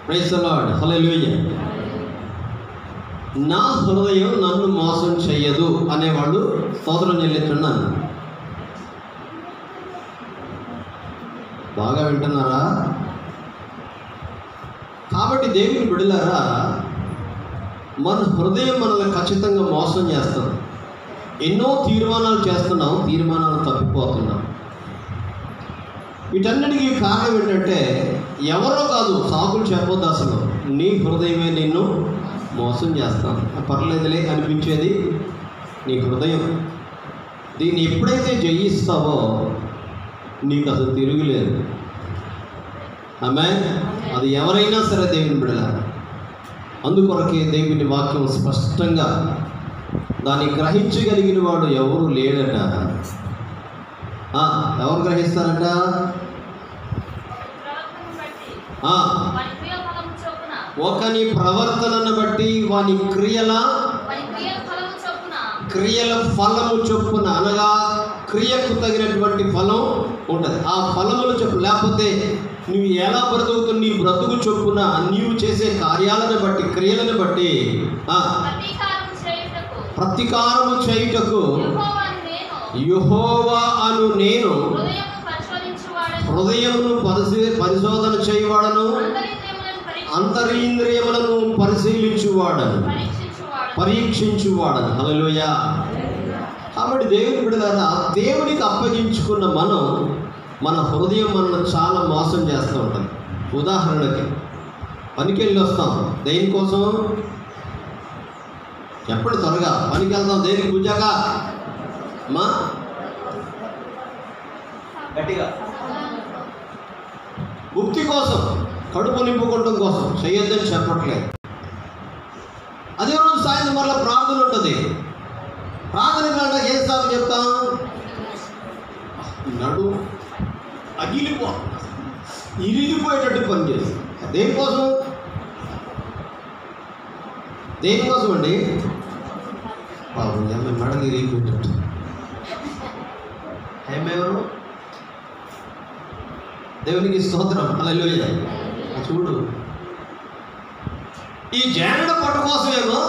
Praise the lord, హల్లెలూయా. నా హృదయం నన్ను మోసం చెయ్యదు అనేవాళ్ళు స్తోత్రం చెల్లించున్నాను. బాగా వింటున్నారా? కాబట్టి దేవుని బిడ్డలారా, మన హృదయం మనల్ని ఖచ్చితంగా మోసం చేస్తుంది. ఎన్నో తీర్మానాలు చేస్తున్నాం, తీర్మానాలు తప్పిపోతున్నాం. వీటన్నిటికీ కారణం ఏంటంటే ఎవరో కాదు, సాకులు చెప్పొద్దు. అసలు నీ హృదయమే నిన్ను మోసం చేస్తాను. పర్లేదులే అనిపించేది నీ హృదయం. దీన్ని ఎప్పుడైతే జయిస్తావో నీకు అసలు తిరుగులేదు. ఆమేన్. అది ఎవరైనా సరే దేవుని బిడ్డలారా. అందుకొరకే దేవుని వాక్యం స్పష్టంగా దాన్ని గ్రహించగలిగిన వాడు ఎవరు లేడట. ఎవరు గ్రహిస్తారట? ఒకని ప్రవర్తనను బట్టి వాని క్రియల ఫలము చొప్పున, అనగా క్రియకు తగినటువంటి ఫలం ఉంటుంది. ఆ ఫలములు చొప్పున, లేకపోతే నువ్వు ఎలా బ్రతుకుతున్న నీ బ్రతుకు చొప్పున నీవు చేసే కార్యాలను బట్టి, క్రియలను బట్టి ప్రతీకారము చేయుటకు యెహోవా అను నేను హృదయమును పరిశోధన చేయువాడను, అంతరింద్రియములను పరిశీలించువాడను, పరీక్షించువాడను. హల్లెలూయా. కాబట్టి దేవుని బిడ్డలారా, దేవునికి అప్పగించుకున్న మనం, మన హృదయం మనల్ని చాలా మోసం చేస్తూ ఉంటుంది. ఉదాహరణకి పనికి వెళ్ళి వస్తాం, దేనికోసం చెప్పండి త్వరగా. పనికి వెళ్తాం దేనికి? పూజగా మా గట్టిగా ముక్తి కోసం, కడుపు నింపుకోవడం కోసం. చేయొద్దని చెప్పట్లేదు. అదే రోజు సాయంత్రం వల్ల ప్రార్థన ఉంటుంది. ప్రార్థన కంటే ఏం సాగు చెప్తాం? నడు ఇరిగిపోయేటట్టు పని చేస్తాం. దేనికోసం? దేనికోసం అండి? మెడలు ఇరిగిపోయేటట్టు. ఏమేవరు? దేవునికి స్తోత్రం, హల్లెలూయా. చూడు, ఈ జానడ పట్టు కోసమేమో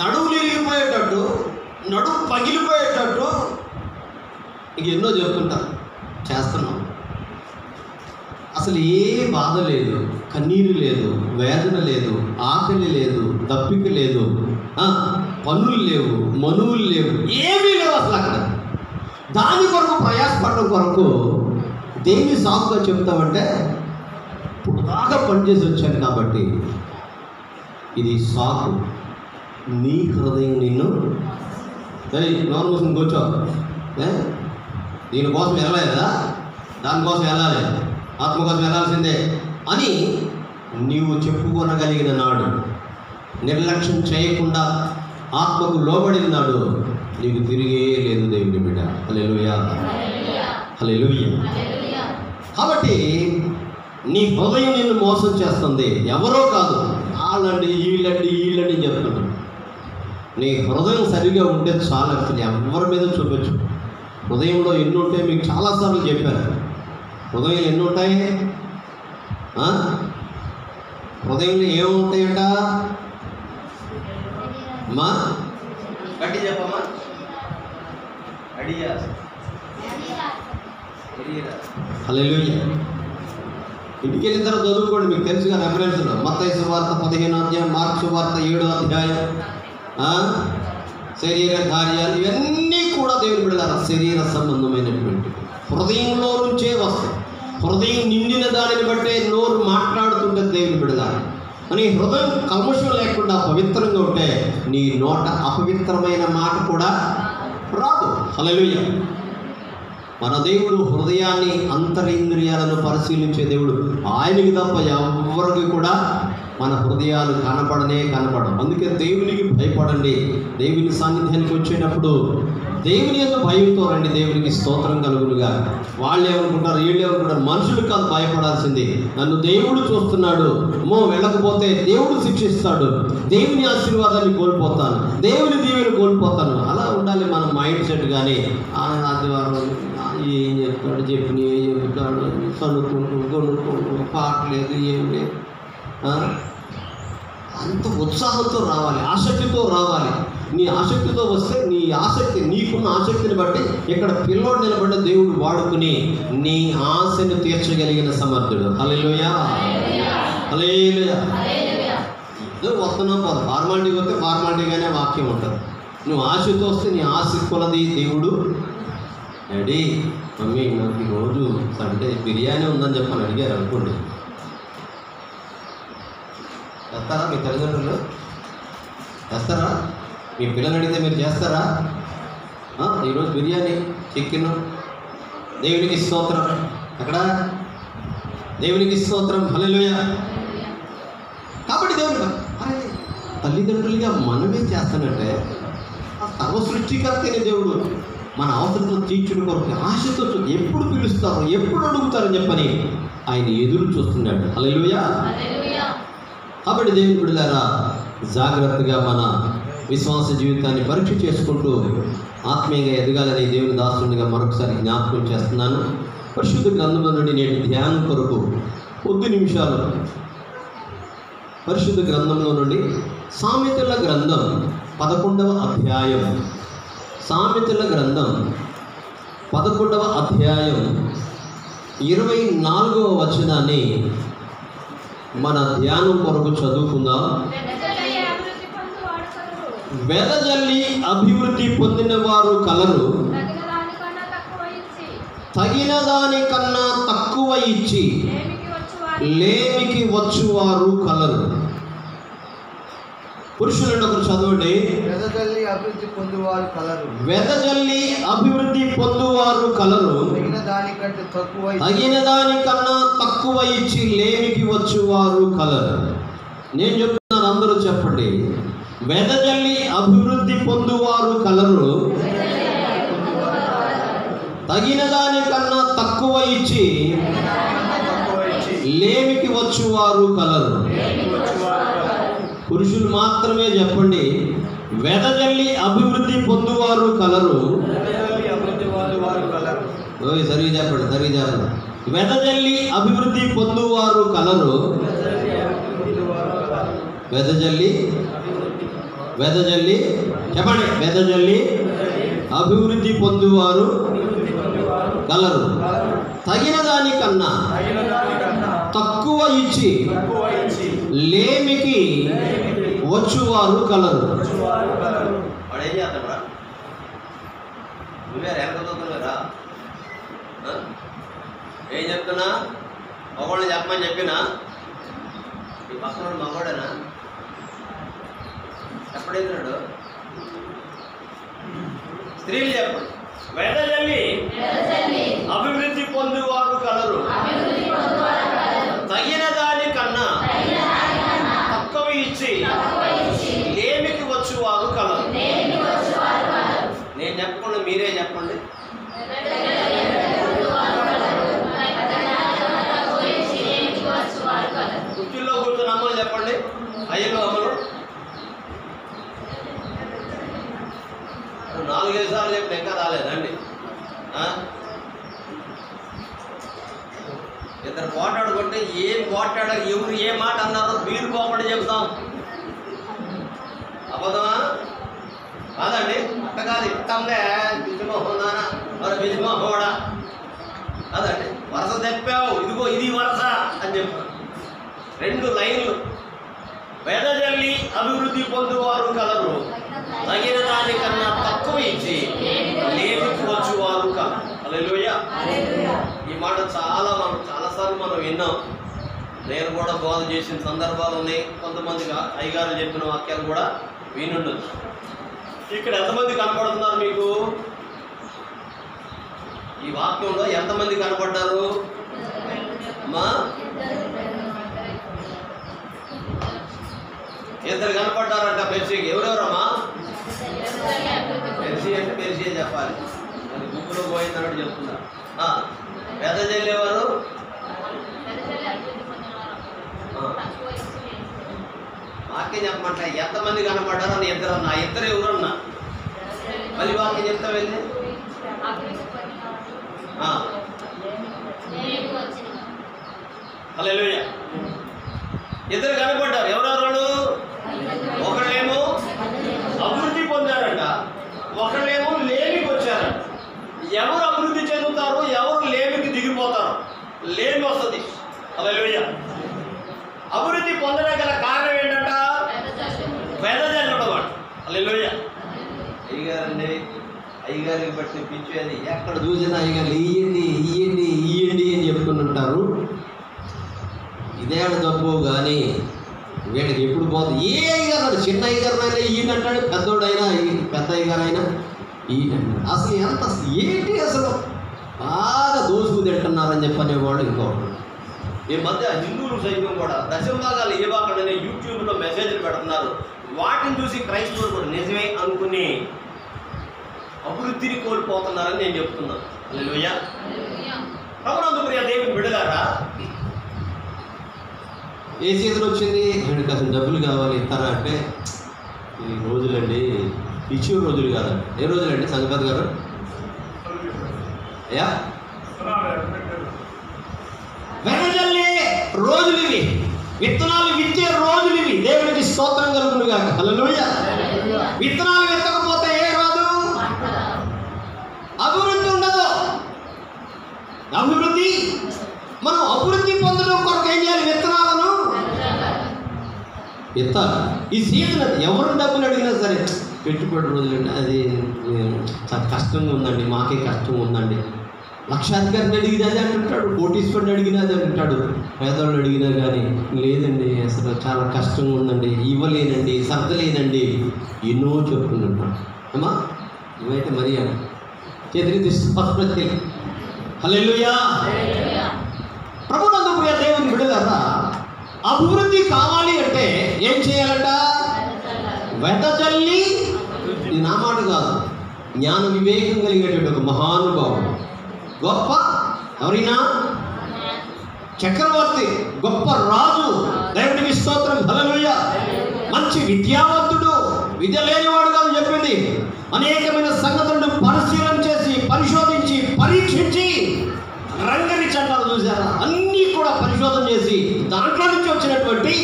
నడువులు ఇరిగిపోయేటట్టు, నడుము పగిలిపోయేటట్టు ఇంక ఎన్నో చెప్తుంటారు, చేస్తున్నాం. అసలు ఏ బాధ లేదు, కన్నీరు లేదు, వేదన లేదు, ఆకలి లేదు, దప్పిక లేదు, పనులు లేవు, మనువులు లేవు, ఏమీ లేవు అసలు. అక్కడ దాని కొరకు ప్రయాసపడడం కొరకు దేన్ని సాకుగా చెప్తామంటే, ఇప్పుడు దాకా పనిచేసి వచ్చాను కాబట్టి ఇది సాకు. నీ హృదయం నిన్ను నోరు మూసుకుని కూర్చో, దీనికోసం వెళ్ళలేదా, దానికోసం వెళ్ళాలి, ఆత్మ కోసం వెళ్ళాల్సిందే అని నీవు చెప్పుకోనగలిగిన నాడు, నిర్లక్ష్యం చేయకుండా ఆత్మకు లోబడిన నాడు నీకు తిరిగే లేదు దేవుని బిడ్డ. హల్లెలూయా, హల్లెలూయా. కాబట్టి నీ హృదయం నిన్ను మోసం చేస్తుంది. ఎవరో కాదు, వాళ్ళండి వీళ్ళని చెప్తున్నాడు. నీ హృదయం సరిగా ఉంటే చాలా, ఎవరి మీద చూపించు. హృదయంలో ఎన్ని ఉంటాయి మీకు చాలాసార్లు చెప్పాను. హృదయంలో ఎన్ని ఉంటాయి? హృదయంలో ఏముంటాయంట? అమ్మా గట్టి చెప్పమ్మా. హల్లెలూయా. ఇంటికి వెళ్ళిన తర్వాత చదువుకోండి, మీకు తెలుసుగా రెఫరెన్స్లో. మత్తయి సువార్త 15వ అధ్యాయం, మార్కు సువార్త 7వ అధ్యాయం, శరీర కార్యాలు ఇవన్నీ కూడా దేవుని బిడ్డలారా శరీర సంబంధమైనటువంటి హృదయంలో నుంచే వస్తాయి. హృదయం నిండిన దానిని బట్టే నోరు మాట్లాడుతుంటే దేవుని బిడ్డలారా. నీ హృదయం కల్మషం లేకుండా పవిత్రంగా ఉంటే నీ నోట అపవిత్రమైన మాట కూడా రాదు. హల్లెలూయా. మన దేవుడు హృదయాన్ని, అంతరింద్రియాలను పరిశీలించే దేవుడు. ఆయనకి తప్ప ఎవరికి కూడా మన హృదయాలు కనపడవు. అందుకే దేవునికి భయపడండి. దేవుని సాన్నిధ్యానికి వచ్చేటప్పుడు దేవుని యందు భయంతో రండి, దేవునికి స్తోత్రం కలుగునుగా. వాళ్ళు ఏమనుకుంటారు, వీళ్ళు ఏమనుకుంటారు? మనుషులు కాదు భయపడాల్సింది, నన్ను దేవుడు చూస్తున్నాడు, వెళ్ళకపోతే దేవుడు శిక్షిస్తాడు, దేవుని ఆశీర్వాదాన్ని కోల్పోతాను, దేవుని దీవెని కోల్పోతాను. అలా ఉండాలి మన మైండ్ సెట్. కానీ ఆదివారం ఏం చెప్తాడు, చెప్పిన ఏం చెప్తాడు, చదువుకుంటూ కొనుక్కుంటూ పాటలేదు, ఏం లేదు. అంత ఉత్సాహంతో రావాలి, ఆసక్తితో రావాలి. నీ ఆసక్తితో వస్తే నీ ఆసక్తి, నీకున్న ఆసక్తిని బట్టి ఇక్కడ పిల్లోడు నిలబడి దేవుడు వాడుకుని నీ ఆశను తీర్చగలిగిన సమర్థుడు. హల్లెలూయా, హల్లెలూయా. ఏదో వస్తున్నాం పోదు, ఫార్మాలిటీకి వస్తే ఫార్మాలిటీగానే వాక్యం ఉంటుంది. నువ్వు ఆశతో వస్తే నీ ఆశ కొలది దేవుడు. డాడీ మమ్మీ నాకు ఈరోజు సండే బిర్యానీ ఉందని చెప్పని అడిగారు అనుకోండి, చేస్తారా? మీ తల్లిదండ్రులు చేస్తారా? మీ పిల్లలు అడిగితే మీరు చేస్తారా? ఈరోజు బిర్యానీ, చికెన్, దేవునికి స్తోత్రం. అక్కడ దేవునికి స్తోత్రం, హల్లెలూయా. కాబట్టి దేవుడు అరే తల్లిదండ్రులుగా మనమే చేస్తానంటే ఆ సర్వ సృష్టికర్తని దేవుడు మన అవసరతలు తీర్చుడు కొరకు ఆశతో ఎప్పుడు పిలుస్తారో, ఎప్పుడు అడుగుతారని చెప్పని ఆయన ఎదురు చూస్తున్నాడు. హల్లెలూయా. కాబట్టి దేవుని బిడ్డలారా, జాగ్రత్తగా మన విశ్వాస జీవితాన్ని పరీక్ష చేసుకుంటూ ఆత్మీయంగా ఎదగాలని దేవుని దాసునిగా మరొకసారి జ్ఞాపకం చేస్తున్నాను. పరిశుద్ధ గ్రంథంలో నుండి నేటి ధ్యానం కొరకు కొద్ది నిమిషాలు పరిశుద్ధ గ్రంథంలో నుండి సామెతల గ్రంథం 11వ అధ్యాయం, సామెతల గ్రంథం 11వ అధ్యాయం 24వ వచనాన్ని మన ధ్యానం కొరకు చదువుకుందాం. వెదజల్లి అభివృద్ధి పొందిన వారు కలరు, తగిన దానికన్నా తక్కువ ఇచ్చి లేమికి వచ్చువారు కలరు. పురుషులను ఒకరు చదవండి. వెదజల్లి అభివృద్ధి పొందువారు కలరు, వెదజల్లి అభివృద్ధి పొందువారు కలరు, తగిన దానికన్నా తక్కువ ఇచ్చి లేమికి వచ్చువారు కలరు. నేను చెప్తున్నాను, అందరూ చెప్పండి. వెదజల్లి అభివృద్ధి పొందువారు కలరు, తగిన దానికన్నా తక్కువ ఇచ్చి లేమికి వచ్చువారు కలరు. పురుషులు మాత్రమే చెప్పండి. వెదజల్లి అభివృద్ధి పొందువారు కలరు. సరిగా చెప్పండి, సరిగా చెప్పండి. వెదజల్లి అభివృద్ధి పొందువారు కలరు. వెదజల్లి వెదజల్లి చెప్పండి. వెదజల్లి అభివృద్ధి పొందువారు కలరు, తగిన దానికన్నా తక్కువ ఇచ్చి లేమికి వచ్చువారు కలరు. వాడేం చేస్తాడా? నువ్వే రేపరా ఏం చెప్తున్నా? మగవాళ్ళని చెప్పమని చెప్పినా ఈ పక్కన మగవాడేనా? ఎప్పుడైతున్నాడు? స్త్రీలు చెప్పండి. వెదజల్లి అభివృద్ధి పొందువారు కలరు, తగిన దానికన్నా తక్కువ ఇచ్చి లేమికి వచ్చువారు కలరు. నేను చెప్పకుండా మీరే చెప్పండి. కుర్చీల్లో కూర్చొని అమ్మలు చెప్పండి. అయ్యలో అమ్మలు 4-5 సార్లు చెప్పిన ఇంకా రాలేదండి. ఇద్దరు పోటాడుకుంటే ఏం పోటాడారు, ఎవరు ఏ మాట అన్నారో మీరు పోకుండా చెప్తాం. అబద్ధమా కాదండి? అట్ట కాదు, ఇట్టందే బిజమోహోదానా మరి బిజమోహోడా కాదండి. వరస తెప్పావు, ఇదిగో ఇది వరస అని చెప్పారు. 2 లైన్లు. వెదజల్లి అభివృద్ధి పొందువారు కలరు, తగిన దానికన్నా తక్కువ ఇచ్చి లేమికి వచ్చువారు కలరు. హల్లెలూయా. ఈ మాట చాలాసార్లు మనం విన్నాం. నేను కూడా బోధ చేసిన సందర్భాలు ఉన్నాయి. కొంతమంది అయ్యగారు చెప్పిన వాక్యాలు కూడా వినుండొచ్చు. ఇక్కడ ఎంతమంది కనపడుతున్నారు మీకు? ఈ వాక్యంలో ఎంతమంది కనపడ్డారు? మా 2 కనపడ్డారంట. పెర్సీకి ఎవరెవరమ్మా? పెర్సీ అంటే పెర్సీ చెప్పాలి. ఎప్పుడు పోయిందన్నట్టు చెప్తున్నా. వెదజల్లేవారు వాక్యం చెప్పమంట. ఎంతమంది కనపడ్డారో అని ఇద్దరన్నా, ఇద్దరు ఎవరన్నా మళ్ళీ వాక్యం చెప్తా వెళ్ళి హల్లెలూయా. ఇద్దరు కనపడ్డారు. ఎవరెవరు? ఒకళ్ళేమో అభివృద్ధి పొందారంట, ఒకళ్ళేమో లేమికి వచ్చారంట. ఎవరు అభివృద్ధి చెందుతారు, ఎవరు లేమికి దిగిపోతారు? లేమి వస్తుంది. హల్లెలూయా. అభివృద్ధి పొందడం గల కారణం ఏంటంట? వెదజల్లడం అంట. హల్లెలూయా. అయ్యగారండి, అయ్యగారికి బట్టి పిచ్చేది ఎక్కడ చూసినా అయ్యగారు ఇయ్యండి ఇయ్యండి ఇయ్యండి అని చెప్పుకుని ఉంటారు. ఇదే తప్పు. కానీ వీళ్ళకి ఎప్పుడు పోతుంది? ఏ అయ్యగారు, చిన్న అయ్యగారినైనా ఈయన అంటాడు, పెద్దోడైనా పెద్ద అయ్యగారైనా ఈయన అంటాడు. అసలు ఎంత ఏంటి అసలు బాగా దోసుకు తింటున్నారని చెప్పనేవాడు ఇంకోటి. ఈ మధ్య హిందువులు సైతం కూడా దశంభాగాలు ఇవ్వకండి యూట్యూబ్లో మెసేజ్లు పెడుతున్నారు. వాటిని చూసి క్రైస్తవులు కూడా నిజమే అనుకుని అభివృద్ధిని కోల్పోతున్నారని నేను చెప్తున్నాను. హల్లెలూయా. ప్రభునందు ప్రియ దేవుని బిడ్డలారా, ఏ సీజన్ వచ్చింది? వీడికి అసలు డబ్బులు కావాలి ఇస్తారా అంటే ఈ రోజులండి ఇచ్చే రోజులు కాదండి. ఏ రోజులండి సంగపతి గారు? అయ్యా, వెనజల్లే రోజులు ఇవి, విత్తనాలు విత్తే రోజులు ఇవి. దేవునికి స్తోత్రం కలుగును గాక. హల్లెలూయా. విత్తనాలు విత్తకపోతే ఏ రాదు? అభివృద్ధి ఉండదు. అభివృద్ధి మనం అభివృద్ధి పొందడం కొరకు ఏం చేయాలి? విత్తనాలను విత్తాలి. ఈ సీజన్ అది. ఎవరు డబ్బులు అడిగినా సరే పెట్టుబడి రోజులండి, అది చాలా కష్టంగా ఉందండి, మాకే కష్టంగా ఉందండి. లక్షాధికారిని అడిగినా అది అంటుంటాడు, కోటీశ్వరుని అడిగినా అది అంటుంటాడు, పేదవాళ్ళు అడిగినా కానీ లేదండి అసలు చాలా కష్టంగా ఉందండి, ఇవ్వలేనండి, సర్దలేనండి, ఎన్నో చెప్పుకుంటుంటాడు. అమ్మా ఇవైతే మరి చేతికి తీసుకు. హల్లెలూయా. ప్రభునందు ప్రియ దేవుని బిడ్డలారా, అభివృద్ధి కావాలి అంటే ఏం చేయాలంట? వెదజల్లి. ఇది నా మాట కాదు, జ్ఞాన వివేకం కలిగేటువంటి ఒక మహానుభావుడు, గొప్ప ఎవరైనా చక్రవర్తి, గొప్ప రాజు, దేవునికి స్తోత్రం. హల్లెలూయా. మంచి విద్యావంతుడు, విద్య లేనివాడు కాదు చెప్పింది. అనేకమైన సంగతులను పరిశీలన చేసి పరిశోధించి పరీక్షించి రంగని చట్టాలు చూసారా అన్నీ కూడా పరిశోధన చేసి దాంట్లో నుంచి వచ్చినటువంటి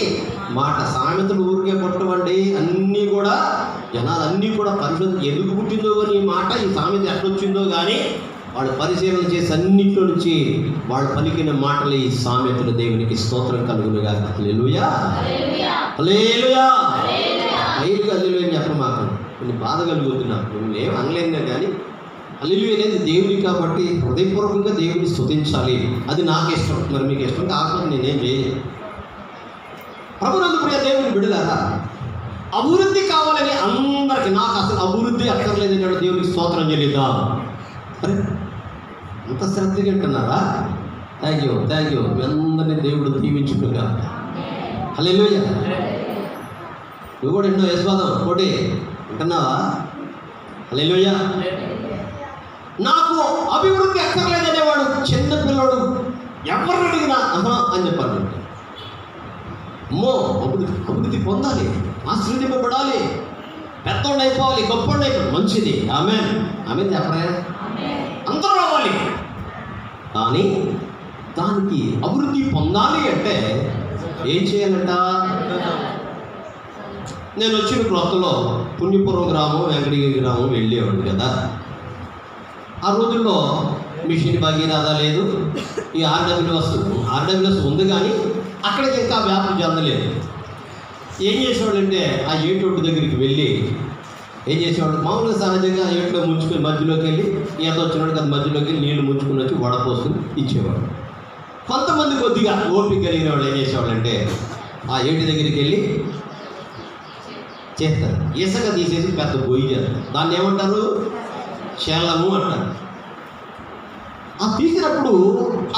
మాట. సామెతలు ఊరికే పుట్టవండి, అన్నీ కూడా జనాలు అన్నీ కూడా పరిశోధన ఎందుకు పుట్టిందో కానీ ఈ మాట, ఈ సామెత ఎట్లొచ్చిందో కానీ వాళ్ళు పరిశీలన చేసి అన్నింటిలో నుంచి వాళ్ళు పలికిన మాటలు ఈ సామెతలు. దేవునికి స్తోత్రం కలుగునుగా. హల్లెలూయా. హల్లెలూయా. ఐదుగా హల్లెలూయా అని చెప్పడం మాకు కొన్ని బాధ కలుగుతున్నాను. మేము అనలేను కానీ హల్లెలూయా అనేది దేవుని కాబట్టి హృదయపూర్వకంగా దేవుని స్తుతించాలి. అది నాకు ఇష్టం, మరి మీకు ఇష్టం కాకపోతే నేనేం చేయను. ప్రభునందు ప్రియ దేవుని బిడ్డలారా, అభివృద్ధి కావాలని అందరికీ, నాకు అసలు అభివృద్ధి అక్కర్లేదన్నాడు. దేవునికి స్తోత్రం చెల్లిద్దాం. అరే అంత శ్రద్ధగా అంటున్నారా? Thank you, thank you. మీ అందరినీ దేవుడు దీవించుకుగా. హల్లెలూయా. నువ్వు కూడా ఎన్నో యశ్వాదం కోటి అంటున్నావా? హల్లెలూయా. నాకు అభివృద్ధి అక్కర్లేదనేవాడు చిన్నపిల్లడు ఎవరు అడిగినా అమ్మా అని చెప్పాలి. అమ్మో అభివృద్ధి పొందాలి, ఆశ్రయింపబడాలి, పెద్దోళ్ళు అయిపోవాలి, గొప్పోళ్ళు అయిపోవాలి, మంచిది. ఆమేన్ ఆమేన్ చెప్పరా? అందరూ రావాలి. కానీ దానికి అభివృద్ధి పొందాలి అంటే ఏం చేయాలంట? నేను వచ్చిన క్రొత్తలో పుణ్యపురం గ్రామం, వెంకటగిరి గ్రామం వెళ్ళేవాడు కదా. ఆ రోజుల్లో మిషన్ భగీరథ లేదు, ఈ ఆర్డబ్ల్యూఎస్ ఉంది కానీ అక్కడికి ఇంకా వ్యాప్తి చెందలేదు. ఏం చేసేవాళ్ళు అంటే ఆ ఏటొడ్డు దగ్గరికి వెళ్ళి ఏం చేసేవాళ్ళు, మామూలుగా సహజంగా ఏట్లో ముంచుకొని మధ్యలోకి వెళ్ళి ఈత వచ్చినట్టు కదా మధ్యలోకి వెళ్ళి నీళ్లు ముంచుకొని వచ్చి వడపోసుకుని ఇచ్చేవాడు. కొంతమంది కొద్దిగా ఓపిక కలిగిన వాళ్ళు ఏం చేసేవాళ్ళు అంటే ఆ ఏటి దగ్గరికి వెళ్ళి చేస్తారు, ఇసుక తీసేసి పెద్ద గొయ్యి చేస్తారు. దాన్ని ఏమంటారు? శల్లము అంటారు. ఆ తీసినప్పుడు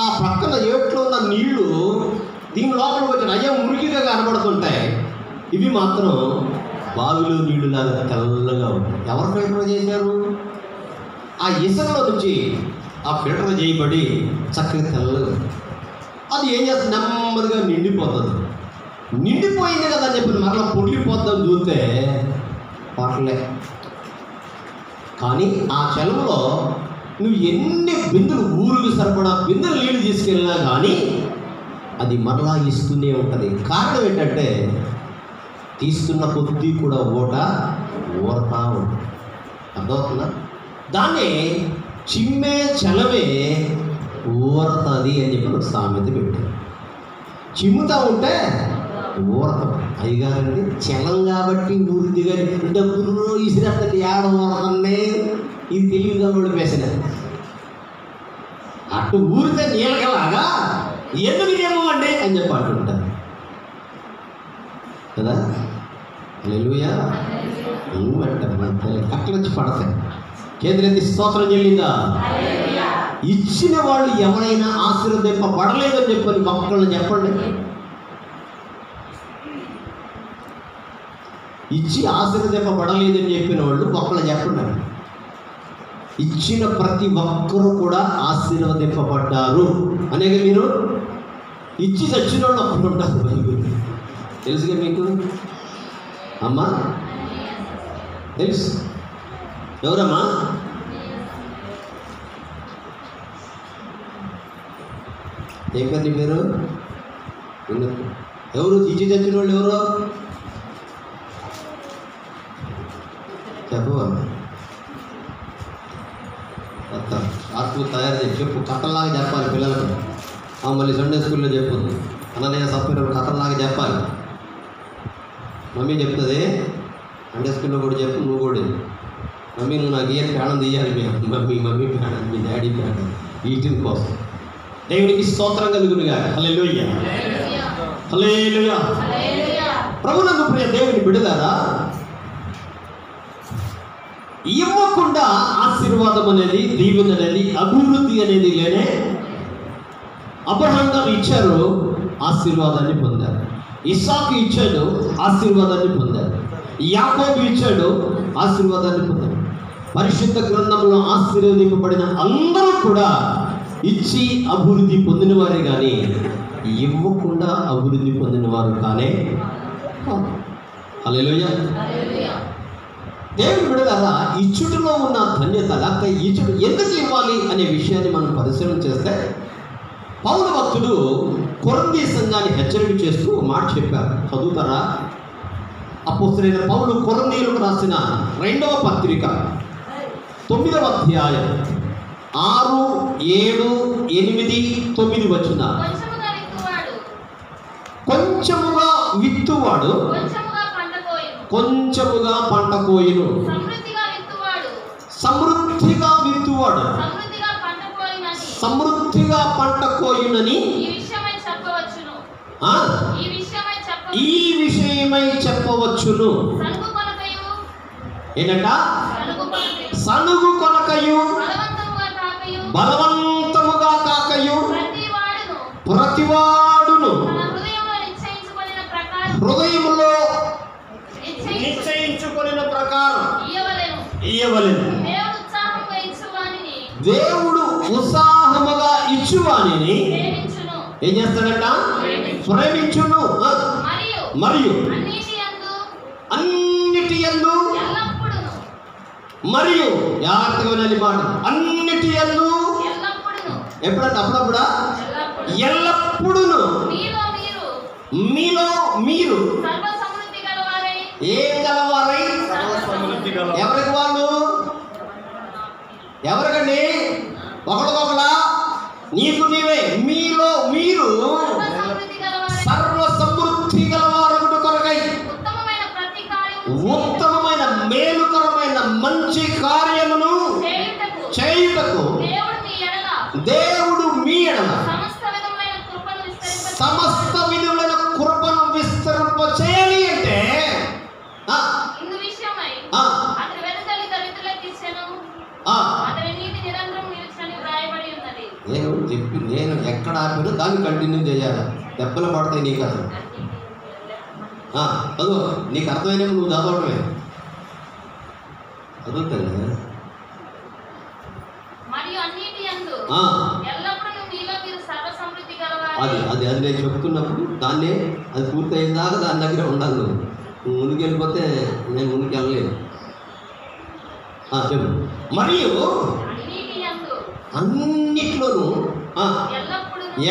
ఆ పక్కన ఏట్లో ఉన్న నీళ్లు దీని లోపలికి వచ్చిన అయ్యా మురికిగా కనబడుతుంటాయి, ఇవి మాత్రం బావిలో నీళ్లు లాగా తెల్లగా ఉంటాయి. ఎవరు ఫిల్టర్ చేశారు? ఆ ఇసుకలో నుంచి ఆ ఫిల్టర్ చేయబడి చక్కగా తెల్లగా అది ఏం చేస్తుంది, నెమ్మదిగా నిండిపోతుంది. నిండిపోయింది కదా అని చెప్పి మరలా పొడిలిపోద్దని చూస్తే పర్లే. కానీ ఆ చెలవులో నువ్వు ఎన్ని బిందులు ఊరుకు సరిపడా బిందులు నీళ్ళు తీసుకెళ్ళినా కానీ అది మరలా ఇస్తూనే ఉంటుంది. కారణం ఏంటంటే తీస్తున్న కొద్దీ కూడా ఊరతా ఉంటుంది. అర్థమవుతుందా? దాన్ని చిమ్మే చలమే ఊరుతుంది అని చెప్పి ఒక సామెత పెట్టారు. చిమ్ముతా ఉంటే ఊరతం. అయ్యగారండి చలం కాబట్టి ఊరిది కానీ డబ్బులు ఇసిరేస్తే ఏడ ఊరదండి, ఇది తెలివిగా వాళ్ళు వేసిన అటు ఊరితే నీళ్ళకలాగా ఎందుకు ఏమండి అని చెప్పి అంటుంటారు కదా. హల్లెలూయా. కట్టలు వచ్చి పడతాయి. చేతులెత్తి స్తోత్రం చెల్లిందా? ఇచ్చిన వాళ్ళు ఎవరైనా ఆశీర్వదింపబడలేదని చెప్పని ఒక్కళ్ళని చెప్పండి. ఇచ్చి ఆశీర్వదింపబడలేదని చెప్పిన వాళ్ళు ఒక్కళ్ళు చెప్పండి. ఇచ్చిన ప్రతి ఒక్కరూ కూడా ఆశీర్వదింపబడ్డారు అనేది మీరు ఇచ్చి చచ్చిన వాళ్ళు ఒక్కరు ఉంటారు. బైబిల్ తెలుసుగా మీకు అమ్మా? తెలుసు. ఎవరమ్మా? ఏం పేరు నీ పేరు? ఎవరు ఇచ్చి చచ్చిన వాళ్ళు ఎవరు చెప్పు. ఆత్మ తయారు చేసి చెప్పు. కథల్లాగా చెప్పాలి పిల్లలకు. మళ్ళీ సండే స్కూల్లో చెప్పు. అన్నయ్య సప్పినప్పుడు కథల్లాగా చెప్పాలి. మమ్మీ చెప్తుంది సండే స్కూల్లో కూడా చెప్పు. నువ్వు కూడా మమ్మీ నువ్వు నాకు ఏం ప్రాణం తీయాలి. మమ్మీ ప్రాణం, మీ డాడీ ప్రాణం వీటి కోసం. దేవునికి స్తోత్రం కలుగునుగా. హల్లెలూయా, హల్లెలూయా. ప్రభునందు ప్రియ దేవుని బిడ్డలారా, ఇవ్వకుండా ఆశీర్వాదం అనేది, దీవెన అనేది, అభివృద్ధి అనేది లేనే. అబ్రహాం గారు ఇచ్చారు, ఆశీర్వాదాన్ని పొందారు. ఇస్సాకు ఇచ్చాడు, ఆశీర్వాదాన్ని పొందారు. యాకోబు ఇచ్చాడు, ఆశీర్వాదాన్ని పొందారు. పరిశుద్ధ గ్రంథంలో ఆశీర్వదింపబడిన అందరూ కూడా ఇచ్చి అభివృద్ధి పొందిన వారే కానీ ఇవ్వకుండా అభివృద్ధి పొందిన వారు కానే. హల్లెలూయా. దేవుని బిడ్డలారా, ఇచ్చుటలో ఉన్న ధన్యత, లేకపోతే ఇచ్చుడు ఎందుకు ఇవ్వాలి అనే విషయాన్ని మనం పరిశీలన చేస్తే, పౌలు భక్తుడు కొరింథీ సంఘాన్ని హెచ్చరిక చేస్తూ మాట చెప్పారు. చదువుతారా? అపోస్తలుడైన పౌలు కొరింథీయులకు రాసిన 2వ పత్రిక 9వ అధ్యాయం 6, 7, 8, 9 వచనాలు. కొంచెముగా విత్తువాడు కొంచెముగా పంట కోయును, సమృద్ధిగా విత్తువాడు సమృద్ధిగా పంట కోయునని ఈ విషయమై చెప్పవచ్చును. ఏంటంట? సనుగు కొనకయు బలవంతముగా కాకయు ప్రతివాడును హృదయములో నిశ్చయించుకొనిన ప్రకారం ఇయ్యవలెను. దేవుడు ఉత్సాహముగా ఇచ్చువానిని ఏం చేస్తాడంట? ప్రేమించును. మరియు అన్నిటి యందు మరియు జాగ్రత్తగా వినాలి మాట. అన్నిటి యందు ఎప్పుడంటే అప్పుడప్పుడా ఎల్లప్పుడును మీలో మీరు ఏం గలవారై. ఎవరికి వాళ్ళు? ఎవరికండి? ఒకరికొకలా, నీకు నీవే. మీలో మీరు సర్వ సమృద్ధి గలవారగుట కొరకై ఉత్తమమైన మేలుకరమైన మంచి కార్యమును చేయుటకు దేవుడు మీ ఎడల సమస్త విధములైన కృపను విస్తరింప చేయాలి అంటే నేను ఎక్కడ ఆపినో దాన్ని కంటిన్యూ చేయాలి. దెబ్బలు పడతాయి నీకు. అసలు చదువు, నీకు అర్థమైనప్పుడు నువ్వు చదవడమే. చదువుతాను. అది నేను చెప్తున్నప్పుడు దాన్నే అది పూర్తయిందాక దాని దగ్గర ఉండాలి. నువ్వు ముందుకు వెళ్ళిపోతే నేను ముందుకు వెళ్ళలేను. చెప్పు. మరియు అన్నిట్లోనూ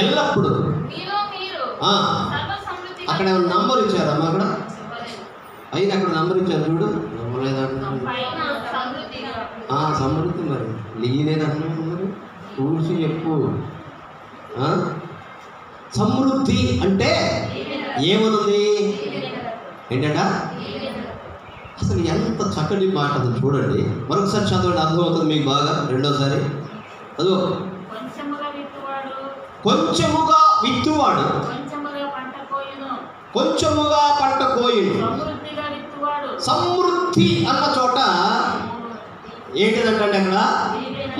ఎల్లప్పుడు అక్కడ నంబర్ ఇచ్చారమ్మా, అక్కడ అయినా అక్కడ నంబర్ ఇచ్చారు చూడు. సమృద్ధి మరి నీదేనంటున్నావు మరి చూసి చెప్పు. సమృద్ధి అంటే ఏమనుంది ఏంటంట? అసలు ఎంత చక్కటి మాట అది చూడండి. మరొకసారి చదవండి, అర్థమవుతుంది మీకు బాగా. రెండోసారి చదువు. కొంచెముగా విత్తువాడు కొంచెముగా పంట కోయును. సమృద్ధి అన్న చోట ఏంటిదంటే అక్కడ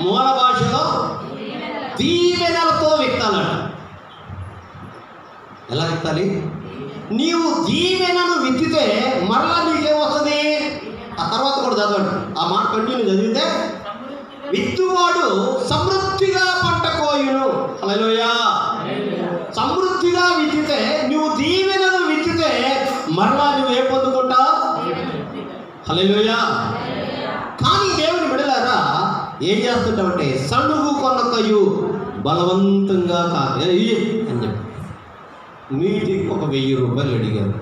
మూల భాషలో దీవెనలతో విత్తాలంట. ఎలా విత్తాలి? నీవు దీవెనను విత్తితే మరలా నీకేమొస్తుంది? ఆ తర్వాత కూడా చదవండి, ఆ మాట కంటిన్యూ చదివితే, విత్తువాడు సమృద్ధిగా పంట కోయును. హల్లెలూయా. సమృద్ధిగా విత్తితే, నువ్వు దీవెనను విత్తితే మరలా నువ్వు ఏం పొందుకుంటావు? హల్లెలూయా. కానీ దేవుని బిడ్డలారా ఏం చేస్తుంటావంటే సణుగు కొనకయు బలవంతంగా కాదు అని చెప్పి మీటికి ఒక 1000 రూపాయలు అడిగారు.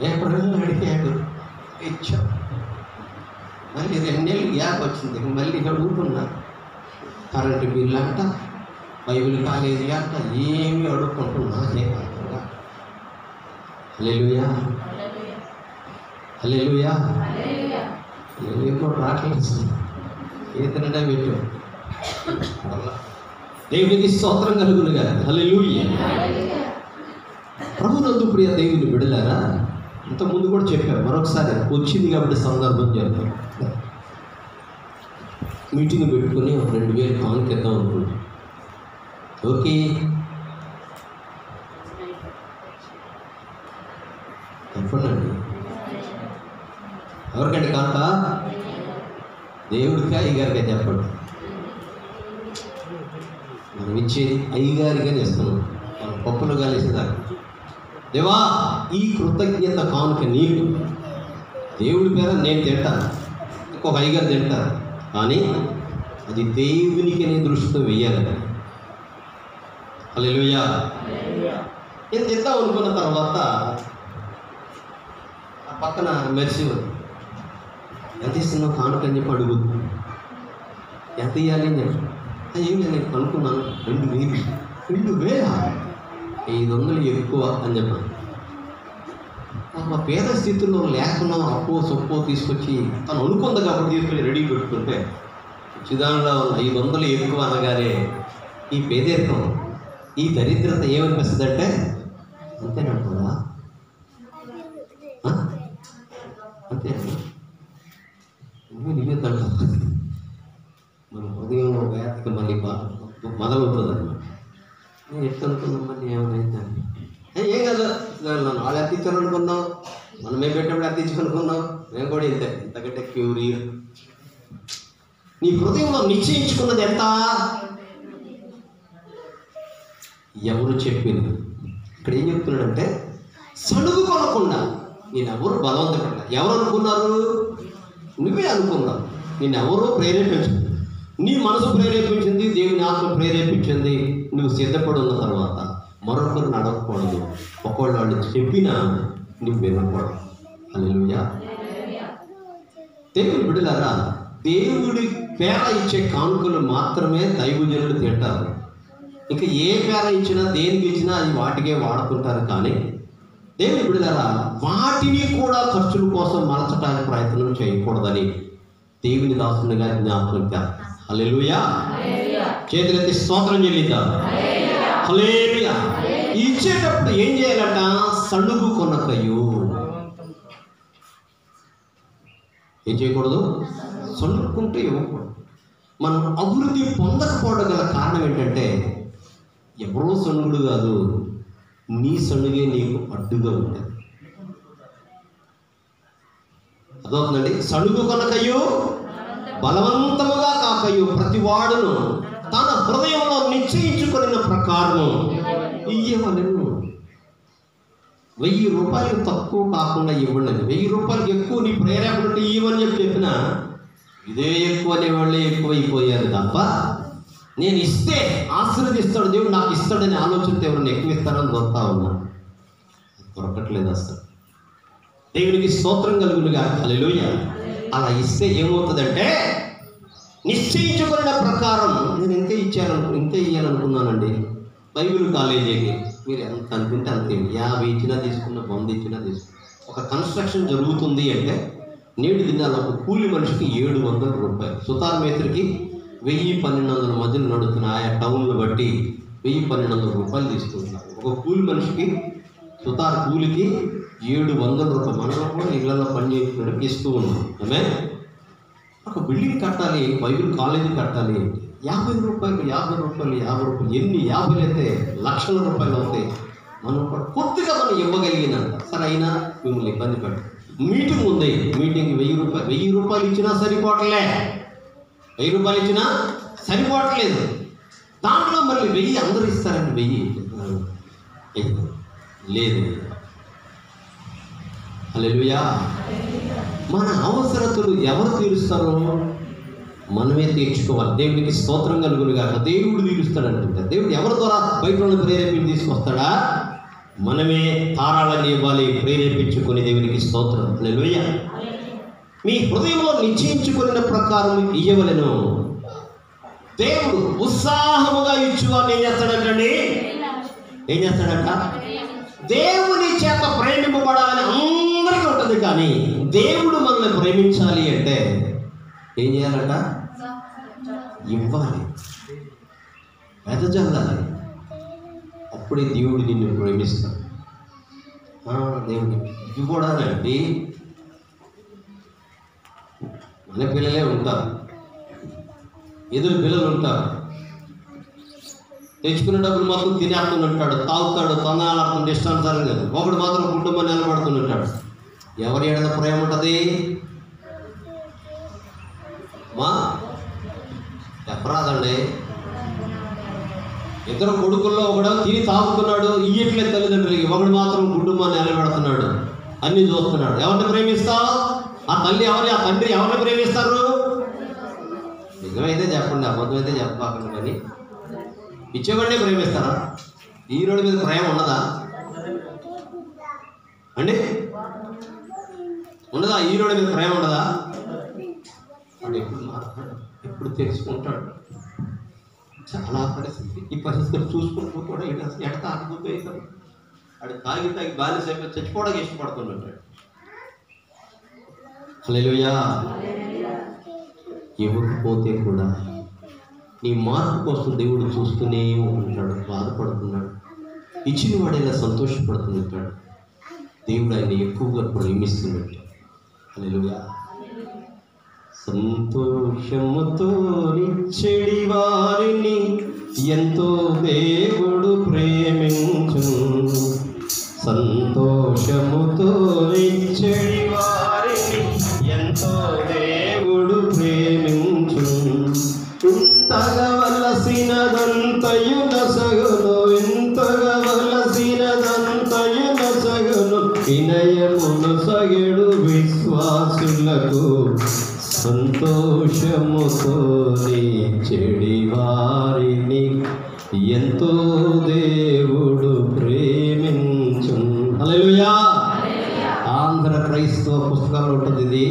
ఎప్పుడైనా అడిగాడు, ఇచ్చా. మళ్ళీ 2 నెలలు గ్యాప్ వచ్చింది. మళ్ళీ అడుగుతున్నా. కరెంటు బిల్లు అంట, బైబిల్ కాలేజీ అంట, ఏమి అడుక్కుంటున్నా. హల్లెలూయా. హల్లెలూయా. కూడా రావట్లేదు. ఏదైనా పెట్టు. దేవునికి స్తోత్రం కలుగును గాక. హల్లెలూయా. ప్రభునందు ప్రియ దేవుని బిడ్డలారా, ఇంతకుముందు కూడా చెప్పాను, మరొకసారి వచ్చింది కాబట్టి సందర్భం చెప్తాను. మీటింగ్ పెట్టుకుని ఒక 2000 కానుకేద్దాం అనుకుంటాం. ఓకే, చెప్పండి. ఎవరికంటే కాక దేవుడికి అయ్యగారికే చెప్పండి. మనం ఇచ్చేది అయ్యగారిగానే ఇస్తున్నాం. మనం పప్పులు కలిసేదాన్ని. దేవా, ఈ కృతజ్ఞత కానుక నీకు. దేవుడి పేర నేను తింటాను, ఇంకొక అయ్యగారు తింటారు, కానీ అది దేవునికి నీ దృష్టితో వెయ్యాలి. హల్లెలూయా. నేను తిందాం అనుకున్న తర్వాత ఆ పక్కన మెర్సి ఎంత ఇస్తున్నావు కానుక అని చెప్పి అడుగుతుంది. ఎంత ఇవ్వాలి అని చెప్పి, ఏం నేను అనుకున్నాను 2000. 500 ఎక్కువ అని చెప్పాను. మా పేద స్థితిలో లేకుండా అప్పో సొప్పో తీసుకొచ్చి తను అనుకుంది కాబట్టి తీసుకొని రెడీ పెట్టుకుంటే చిదానంలో 500 ఎక్కువ అనగానే ఈ పేదరికం, ఈ దరిద్రత ఏమనిపిస్తుంది అంటే, అంతేనంటున్నా, అంతే నిజంగా మన హృదయంలో వ్యాధికి మళ్ళీ మొదలవుతుంది అన్నమాట. నేను ఎట్లా అనుకున్నాం, మళ్ళీ ఏమైందండి? ఏం కదా, వాళ్ళు ఎంత ఇచ్చారనుకున్నాం, మనం మేము పెట్టినప్పుడు ఎంత ఇచ్చారనుకున్నాం, మేము కూడా ఇంతే. ఇంతకంటే క్యూరియర్ నీ హృదయంలో నిశ్చయించుకున్నది ఎంత? ఎవరు చెప్పింది? ఇక్కడ ఏం చెప్తున్నాడంటే, సణుగు కొనకుండా నేను ఎవరు బలవంతపడ్డా. ఎవరు అనుకున్నారు? నువ్వే అనుకున్నావు. నేను ఎవరో ప్రేరేపించింది, నీ మనసు ప్రేరేపించింది, దేవుని ఆత్మ ప్రేరేపించింది. నువ్వు సిద్ధపడి ఉన్న తర్వాత మరొకరు నడవకూడదు. ఒకవేళ వాళ్ళు చెప్పినా నువ్వు వినకూడదు. హల్లెలూయా. దేవుని బిడ్డలారా, దేవుడి పేర ఇచ్చే కానుకలు మాత్రమే దైవజనులు తింటారు. ఇంకా ఏ పేర ఇచ్చినా దేనికి ఇచ్చినా అది వాటికే వాడుకుంటారు. కానీ దేవుని బిడ్డలారా, వాటిని కూడా ఖర్చుల కోసం మలచడానికి ప్రయత్నం చేయకూడదని దేవుని దాసునిగా జ్ఞాపకం చేస్తారు. హల్లెలూయా. చేతులెత్తి స్తోత్రం చెల్లిద్దాం. హల్లెలూయా. ఇచ్చేటప్పుడు ఏం చేయాలంట? సణుగు కొనకయు. ఏం చేయకూడదు? సణుక్కుంటే ఇవ్వకూడదు. మనం అభివృద్ధి పొందకపోవడం గల కారణం ఏంటంటే, ఎవరో సణుగుడు కాదు, నీ సణుగే నీకు అడ్డుగా ఉంటుంది. అదవుతుందండి. సణుగు కొనకయు బలవంతముగా కాకయు ప్రతి వాడును తన హృదయంలో నిశ్చయించుకున్న ప్రకారము ఇయ్యవలెను. 1000 రూపాయలు తక్కువ కాకుండా ఇవ్వండి. 1000 రూపాయలకి ఎక్కువ నీ ప్రేరేపణ ఇవ్వని చెప్పినా ఇదే ఎక్కువ అనేవాళ్ళే ఎక్కువైపోయారు తప్ప నేను ఇస్తే ఆశీర్వదిస్తాడు దేవుడు, నాకు ఇస్తాడనే ఆలోచనతో ఎవరిని ఎక్కువ ఇస్తారని దొరుకుతా ఉన్నా, దొరకట్లేదు అసలు. దేవునికి స్తోత్రం కలుగునుగా. హల్లెలూయా. అలా ఇస్తే ఏమవుతుందంటే నిశ్చయించుకున్న ప్రకారం నేను ఇంతే ఇయ్యాలనుకున్నానండి బైబిల్ కాలేజీకి. మీరు ఎంత అనుకుంటే అంతే, 50 ఇచ్చినా తీసుకున్న, 100 ఇచ్చినా తీసుకున్న. ఒక కన్స్ట్రక్షన్ జరుగుతుంది అంటే నేడు దినాల్లో ఒక కూలి మనిషికి 700 రూపాయలు, సుతార్ మేస్త్రికి 1000-1200 మధ్యలో నడుస్తున్న ఆయా టౌన్లు బట్టి 1000-1200 రూపాయలు తీసుకుంటున్నారు. ఒక కూలి మనిషికి సుతార్ కూలికి 700 రూపాయలు. మనలో కూడా ఇళ్లలో పనిచేస్తున్నట్టు ఇస్తూ ఉన్నాం. ఆమె ఒక బిల్డింగ్ కట్టాలి, బైబిల్ కాలేజీ కట్టాలి, 50 రూపాయలు 50 రూపాయలు 50 రూపాయలు, ఎన్ని 50 అయితే లక్షల రూపాయలు అవుతాయి. మనం కొద్దిగా మనం ఇవ్వగలిగినంత. సరే అయినా మిమ్మల్ని ఇబ్బంది పెట్ట మీటింగ్ ఉంది, మీటింగ్ 1000 రూపాయలు ఇచ్చినా సరిపోవట్లే, 1000 రూపాయలు ఇచ్చినా సరిపోవట్లేదు. దాంట్లో మళ్ళీ 1000 అందరూ ఇస్తారండి, 1000 లేదు. హల్లెలూయా. మన అవసరతలు ఎవరు తీరుస్తారో మనమే తీర్చుకోవాలి. దేవునికి స్తోత్రం కలుగునుగా. దేవుడు తీరుస్తాడంటుంటే దేవుడు ఎవరి ద్వారా బయట వాళ్ళని ప్రేరేపించి తీసుకొస్తాడా? మనమే తారాలని ఇవ్వాలి, ప్రేరేపించుకొని. దేవునికి స్తోత్రం. హల్లెలూయా. మీ హృదయంలో నిశ్చయించుకున్న ప్రకారం ఇయ్యవలెను. దేవుడు ఉత్సాహముగా ఇచ్చువాన్ని ఏం చేస్తాడంటండి? ఏం చేస్తాడంట? దేవుని చేత ప్రేమింపబడాలని అందరికీ ఉంటుంది, కానీ దేవుడు మనల్ని ప్రేమించాలి అంటే ఏం చేయాలంట? ఇవ్వాలి, వెదజల్లాలి. అప్పుడే దేవుడు నిన్ను ప్రేమిస్తాడు. దేవుడు ఇది కూడా అండి, మన పిల్లలే ఉంటారు, ఎదురు పిల్లలు ఉంటారు, తెచ్చుకున్న డబ్బులు మొత్తం తినేస్తుంటాడు, తాగుతాడు, తొందరలాడుతుంటే ఇష్టానుసారం లేదు. ఒకడు మాత్రం కుటుంబం నిలబడుతుంటాడు. ఎవరి ఏడన ప్రేమ ఉంటుంది? మా చెప్పరాదండి. ఇద్దరు కొడుకుల్లో ఒకడు తిని తాగుతున్నాడు, ఇయ్యట్లేదు తల్లిదండ్రులకి, ఒకడు మాత్రం కుటుంబాన్ని నిలబెడుతున్నాడు, అన్నీ చూస్తున్నాడు. ఎవరిని ప్రేమిస్తావు? ఆ తల్లి ఎవరి, ఆ తండ్రి ఎవరిని ప్రేమిస్తారు? నిజమైతే చెప్పండి, అబద్ధమైతే చెప్పకండి. కానీ ఇచ్చేవాడినే ప్రేమిస్తారా? ఈరోడి మీద ప్రేమ ఉన్నదా అండి? ఉండదా? ఈరోడి మీద ప్రేమ ఉండదా? వాడు ఎప్పుడు మాట్లాడు, ఎప్పుడు తెలుసుకుంటాడు. చాలా పరిస్థితి, ఈ పరిస్థితులు చూసుకుంటూ కూడా ఎడత అనుకుంటూ అవుతాడు. వాడు తాగి బాలిస అయిపోయి చచ్చిపోవడానికి ఇష్టపడుతుంటాడు. హల్లెలూయా. ఇవ్వకపోతే కూడా నీ మార్పు కోసం దేవుడు చూస్తూనే ఉంటాడు, బాధపడుతున్నాడు. ఇచ్చిన వాడైనా సంతోషపడుతుంటాడు. దేవుడు ఆయన ఎక్కువగా ప్రేమిస్తున్నట్టు. హల్లెలూయా. సంతోషముతో నిచ్చెడి వారిని ఎంతో దేవుడు ప్రేమించును. సంతోషముతో నిచ్చెడి వారిని ఎంతో దేవుడు ప్రేమించును. ఇంతగవలసినదంతయు నసగును, ఇంతగవలసినదంతయు నసగును. వినయమును సగెడు విశ్వాసులకు సంతోషముతో చెడి వారిని ఎంతో దేవుడు ప్రేమించును. హల్లెలూయా. ఆంధ్ర క్రైస్తవ పుస్తకాలు ఉంటుంది ఇది.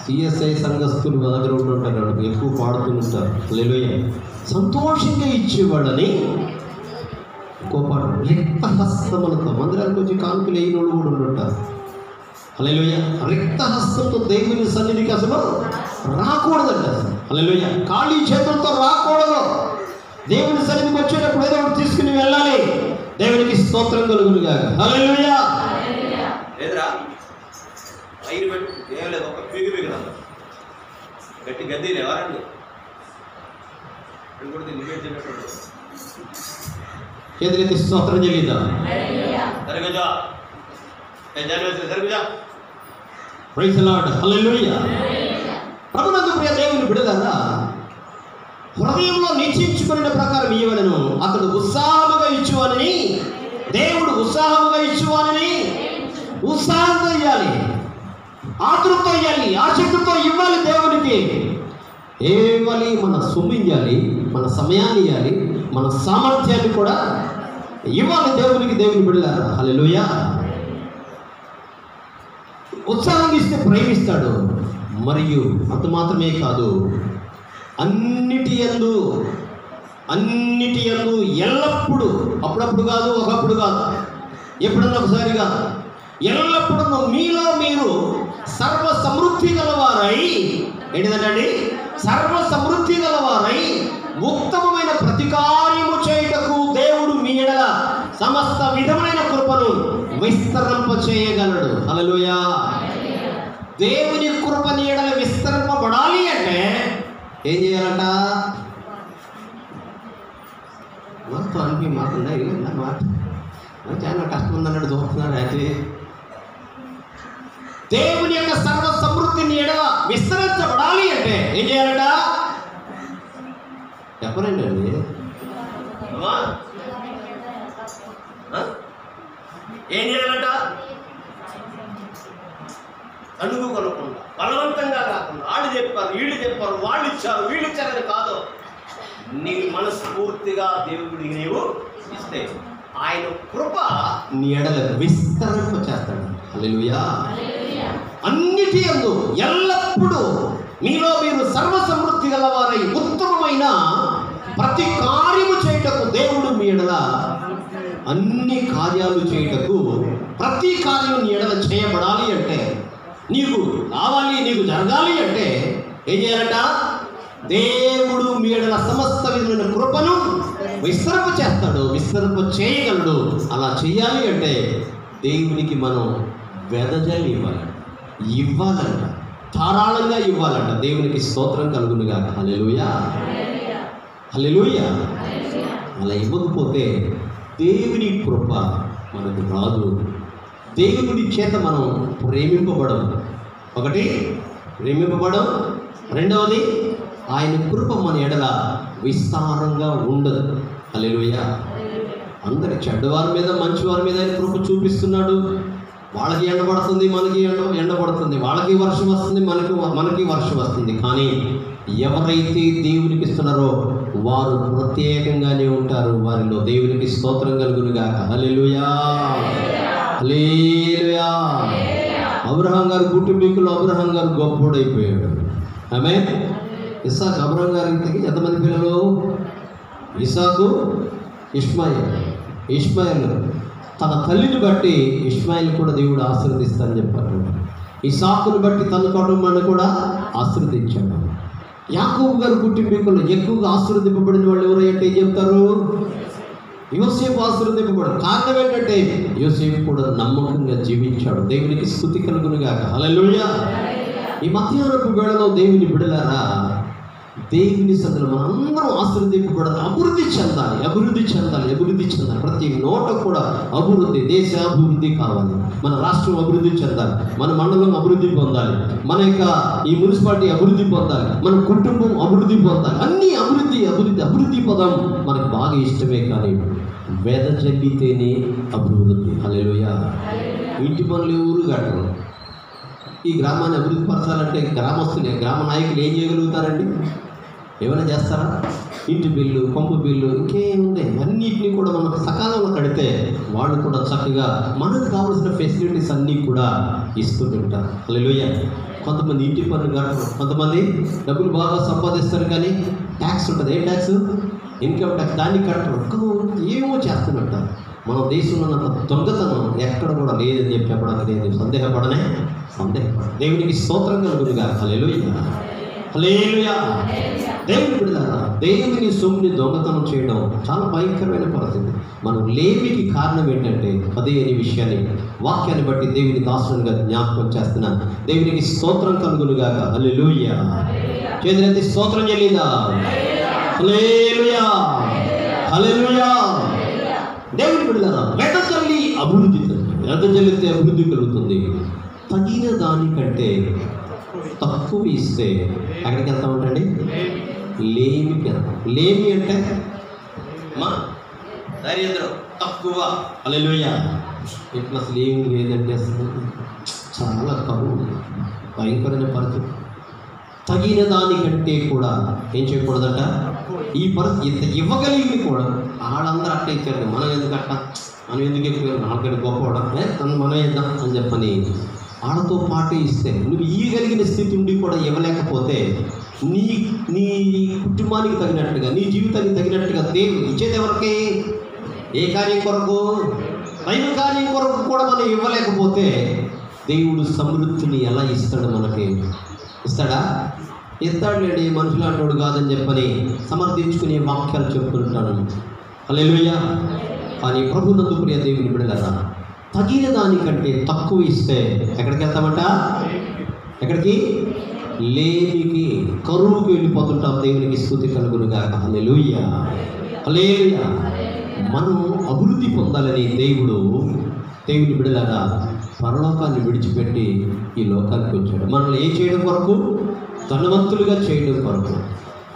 సిఎస్ఐ సంఘస్థులు మా దగ్గర ఉంటుంటారు, ఎక్కువ పాడుతుంటారు. హల్లెలూయా. సంతోషంగా ఇచ్చేవాడని ఇంకో పాట, రిక్తహస్తములతో. మందిరానికి వచ్చి కానుకలు అయిన వాళ్ళు కూడా ఉంటుంటారు. హల్లెలూయా. రిక్తహస్తంతో దేవుని సన్నిధికి అసలు రాకూడదండి. హల్లెలూయా. ఖాళీ చేతులతో రాకూడదు. దేవుని సన్నిధికి వచ్చేటప్పుడు ఏదో ఒకటి తీసుకుని వెళ్ళాలి. దేవునికి స్తోత్రం కలుగునుగా. హల్లెలూయా. లేదురా ఐదు పెట్టు, ఏం లేదు, ఒక పీకి పీకినా గట్టి గద్దీ ఎవరండి కూడా చేతులెత్తి స్తోత్రం చెల్లిద్దాం. జరగజా జరగజా. Praise the lord. హల్లెలూయా. ప్రభునందు ప్రియ దేవుని బిడ్డలారా, హృదయంలో నిశ్చయించుకున్న ప్రకారం ఇవ్వలను అతడు ఉత్సాహముగా ఇచ్చువానని, దేవుడు ఉత్సాహముగా ఇచ్చువానని, ఉత్సాహంతో ఇవ్వాలి, ఆతృతతో ఇవ్వాలి, ఆసక్తితో ఇవ్వాలి. దేవునికి ఇవ్వాలి, మన సొమ్ము ఇవ్వాలి, మన సమయాన్ని ఇవ్వాలి, మన సామర్థ్యాన్ని కూడా ఇవ్వాలి దేవునికి. దేవుని బిడ్డలారా, హల్లెలూయా. ఉత్సాహం ఇస్తే ప్రేమిస్తాడు. మరియు అంత మాత్రమే కాదు, అన్నిటి యందు ఎల్లప్పుడూ, అప్పుడప్పుడు కాదు, ఒకప్పుడు కాదు, ఎప్పుడన్నా ఒకసారి కాదు, ఎల్లప్పుడూ మీలో మీరు సర్వ సమృద్ధి గలవారై, ఏంటిదండి, సర్వ సమృద్ధి గలవారై ఉత్తమమైన ప్రతికార్యము చేయుటకు దేవుడు మీ ఎడల సమస్త విధమైన కృపను విస్తరింప చేయగలడు. హల్లెలూయా. దేవుని కృప నీ ఎడల విస్తరింపబడాలి అంటే ఏం చేయాలంట? మొత్తం అనిపి మాకుండా మాట చాలా కష్టం ఉందన్నాడు, చూస్తున్నాడు. అయితే దేవుని యొక్క సర్వ సమృద్ధిని ఎడల విస్తరించబడాలి అంటే ఏం చేయాలంట? చెప్పనండి అండి. ఏం చేయాలంట? అడుగు కొనకుండా, బలవంతంగా కాకుండా, వాళ్ళు చెప్పారు, వీళ్ళు చెప్పారు, వాళ్ళు ఇచ్చారు, వీళ్ళు ఇచ్చారని కాదు, నీ మనస్ఫూర్తిగా దేవుడికి నీవు ఇస్తే ఆయన కృప నీ ఎడల విస్తరింప చేస్తాడు. హల్లెలూయా. అన్నిటి యందు ఎల్లప్పుడూ మీలో మీరు సర్వ సమృద్ధి గలవారై ఉత్తమమైన ప్రతి కార్యము చేయుటకు దేవుడు మీ ఎడల, అన్ని కార్యాలు చేయుటకు, ప్రతి కార్యం నీ ఎడల చేయబడాలి అంటే, నీకు కావాలి, నీకు జరగాలి అంటే ఏం చేయాలంట? దేవుడు మీ ఎడల సమస్త విధమైన కృపను విస్తరింప చేస్తాడు, విస్తరింప చేయగలడు. అలా చేయాలి అంటే దేవునికి మనం వెదజల్లి ఇవ్వాలంట, ధారాళంగా ఇవ్వాలంట. దేవునికి స్తోత్రం కలుగునుగా. హల్లెలూయా, హల్లెలూయా. అలా ఇవ్వకపోతే దేవుని కృప మనకు రాదు. దేవుని చేత మనం ప్రేమింపబడం. ఒకటి ప్రేమింపబడం, రెండవది ఆయన కృప మన ఎడల విస్తారంగా ఉండదు. హల్లెలూయా. అందరి చెడ్డవారి మీద మంచివారి మీద ఆయన కృప చూపిస్తున్నాడు. వాళ్ళకి ఎండబడుతుంది, మనకి ఎండబడుతుంది, వాళ్ళకి వర్షం వస్తుంది, మనకి వర్షం వస్తుంది. కానీ ఎవరైతే దేవునికి ఇస్తున్నారో వారు ప్రత్యేకంగానే ఉంటారు. వారిలో దేవునికి స్తోత్రం కలుగునుగాక. హల్లెలూయా, హల్లెలూయా. అబ్రహాం గారు కుటుంబీకులు, అబ్రహాం గారు గొప్పోడైపోయాడు. ఆమేన్. ఇస్సాకు, అబ్రహాం గారికి ఎంతమంది పిల్లలు? ఇస్సాకు, ఇష్మాయిల్. తన తల్లిని బట్టి ఇష్మాయిల్ కూడా దేవుడు ఆశీర్వదిస్తానని చెప్పారు. ఇస్సాకును బట్టి తన కుటుంబాన్ని కూడా ఆశీర్వదించాడు. యాకోబు గారు కుటుంబీకులు ఎక్కువగా ఆశీర్వదింపబడిన వాళ్ళు ఎవరంటే ఏం చెప్తారు? యోసేపు ఆశీర్వదింపబడు. కారణం ఏంటంటే యోసేపు కూడా నమ్మకంగా జీవించాడు. దేవునికి స్తుతి కలుగునుగాక. హల్లెలూయా. ఈ మధ్యాహ్నపు వేళలో దేవుని బిడ్డలారా, దేవుని సన్నిధిలో మనందరం ఆశీర్వదింపబడాలి, అభివృద్ధి చెందాలి. ప్రతి నోట కూడా అభివృద్ధి, దేశ అభివృద్ధి కావాలి, మన రాష్ట్రం అభివృద్ధి చెందాలి, మన మండలం అభివృద్ధి పొందాలి, మన యొక్క ఈ మున్సిపాలిటీ అభివృద్ధి పొందాలి, మన కుటుంబం అభివృద్ధి పొందాలి. అన్ని అభివృద్ధి పదం మనకు బాగా ఇష్టమే. కానీ వెదజల్లితేనే అభివృద్ధి. హల్లెలూయా. ఇంటి పనులు ఎవరు కట్టరు. ఈ గ్రామాన్ని అభివృద్ధి పరచాలంటే గ్రామ నాయకులు ఏం చేయగలుగుతారండి? ఏమైనా చేస్తారా? ఇంటి బిల్లు, పంపు బిల్లు, ఇంకేముంది, అన్నిటినీ కూడా మనకు సకాలంలో కడితే వాళ్ళు కూడా చక్కగా మనకు కావాల్సిన ఫెసిలిటీస్ అన్నీ కూడా ఇస్తుంటారు. హల్లెలూయా. కొంతమంది ఇంటి పన్ను కట్టరు, కొంతమంది డబ్బులు బాగా సంపాదిస్తారు కానీ ట్యాక్స్ ఉంటుంది. ఏం ట్యాక్స్? Income tax. దాన్ని కట్టరు, ఏమో చేస్తున్నట్టారు. మన దేశంలో ఉన్నంత దొంగతనం ఎక్కడ కూడా లేదని చెప్పి చెప్పడానికి లేదు. సందేహపడ దేవునికి స్తోత్రం కలుగునుగా. హల్లెలూయా, హల్లెలూయా. దేవుని బిడ్డలారా, దేవుని సొమ్ముని దొంగతనం చేయడం చాలా భయంకరమైన పరిస్థితి. మనం లేమికి కారణం ఏంటంటే అదే అనే విషయాన్ని వాక్యాన్ని బట్టి దేవుని దాసునిగా జ్ఞాపకం చేస్తున్నాను. దేవునికి స్తోత్రం కలుగునుగాక. హల్లెలూయా. చేతులెత్తి స్తోత్రం చెల్లిందా? హల్లెలూయా, హల్లెలూయా. దేవుని బిడ్డలారా, వెదజల్లి అభివృద్ధి, వెదజల్లితే అభివృద్ధి కలుగుతుంది. తగిన దానికంటే తక్కువ ఇస్తే ఎక్కడికి వెళ్తామంటండి? లేమికి వెళ్తాం. లేమి అంటే మా దరిద్రం, తక్కువ. హల్లెలూయా. ఇట్లా అసలు ఏమి లేదంటే అసలు చాలా కరువు, భయంకరమైన పరిస్థితి. తగిన దానికంటే కూడా ఏం చేయకూడదట. ఈ పరిస్థితి ఇంత ఇవ్వగలిగింది కూడా వాళ్ళందరూ అట్లా ఇచ్చారు. మనం ఎందుకు అట్లా, మనం ఎందుకు ఎక్కువ, నాకంటే గొప్పవాడం, మనం ఇద్దాం అని చెప్పని వాళ్ళతో పాటే ఇస్తే, నువ్వు ఇవ్వగలిగిన స్థితి ఉండి కూడా ఇవ్వలేకపోతే నీ నీ కుటుంబానికి తగినట్టుగా, నీ జీవితానికి తగినట్టుగా దేవుడు ఇచ్చేది ఎవరికి? ఏ కార్యం కొరకు? దైవ కార్యం కొరకు కూడా మనం ఇవ్వలేకపోతే దేవుడు సమృద్ధిని ఎలా ఇస్తాడు? మనకి ఇస్తాడా? ఇస్తాడులేండి, మనుషులు అంటాడు కాదని చెప్పని సమర్థించుకునే వాక్యాలు చెప్పుకుంటాను. హల్లెలూయా. కానీ ప్రభునందు ప్రియ దేవుని బిడ్డలారా, తగిన దానికంటే తక్కువ ఇస్తే ఎక్కడికి వెళ్తామంట? ఎక్కడికి? లేమికి, కరువుకి వెళ్ళిపోతుంటాం. దేవునికి స్తుతి కలుగునుగాక. హల్లెలూయా, హల్లెలూయా. మనం అభివృద్ధి పొందాలని దేవుని బిడ్డలారా పరలోకాన్ని విడిచిపెట్టి ఈ లోకానికి వచ్చాడు. మనల్ని ఏం చేయడం కొరకు? ధనవంతులుగా చేయడం కొరకు.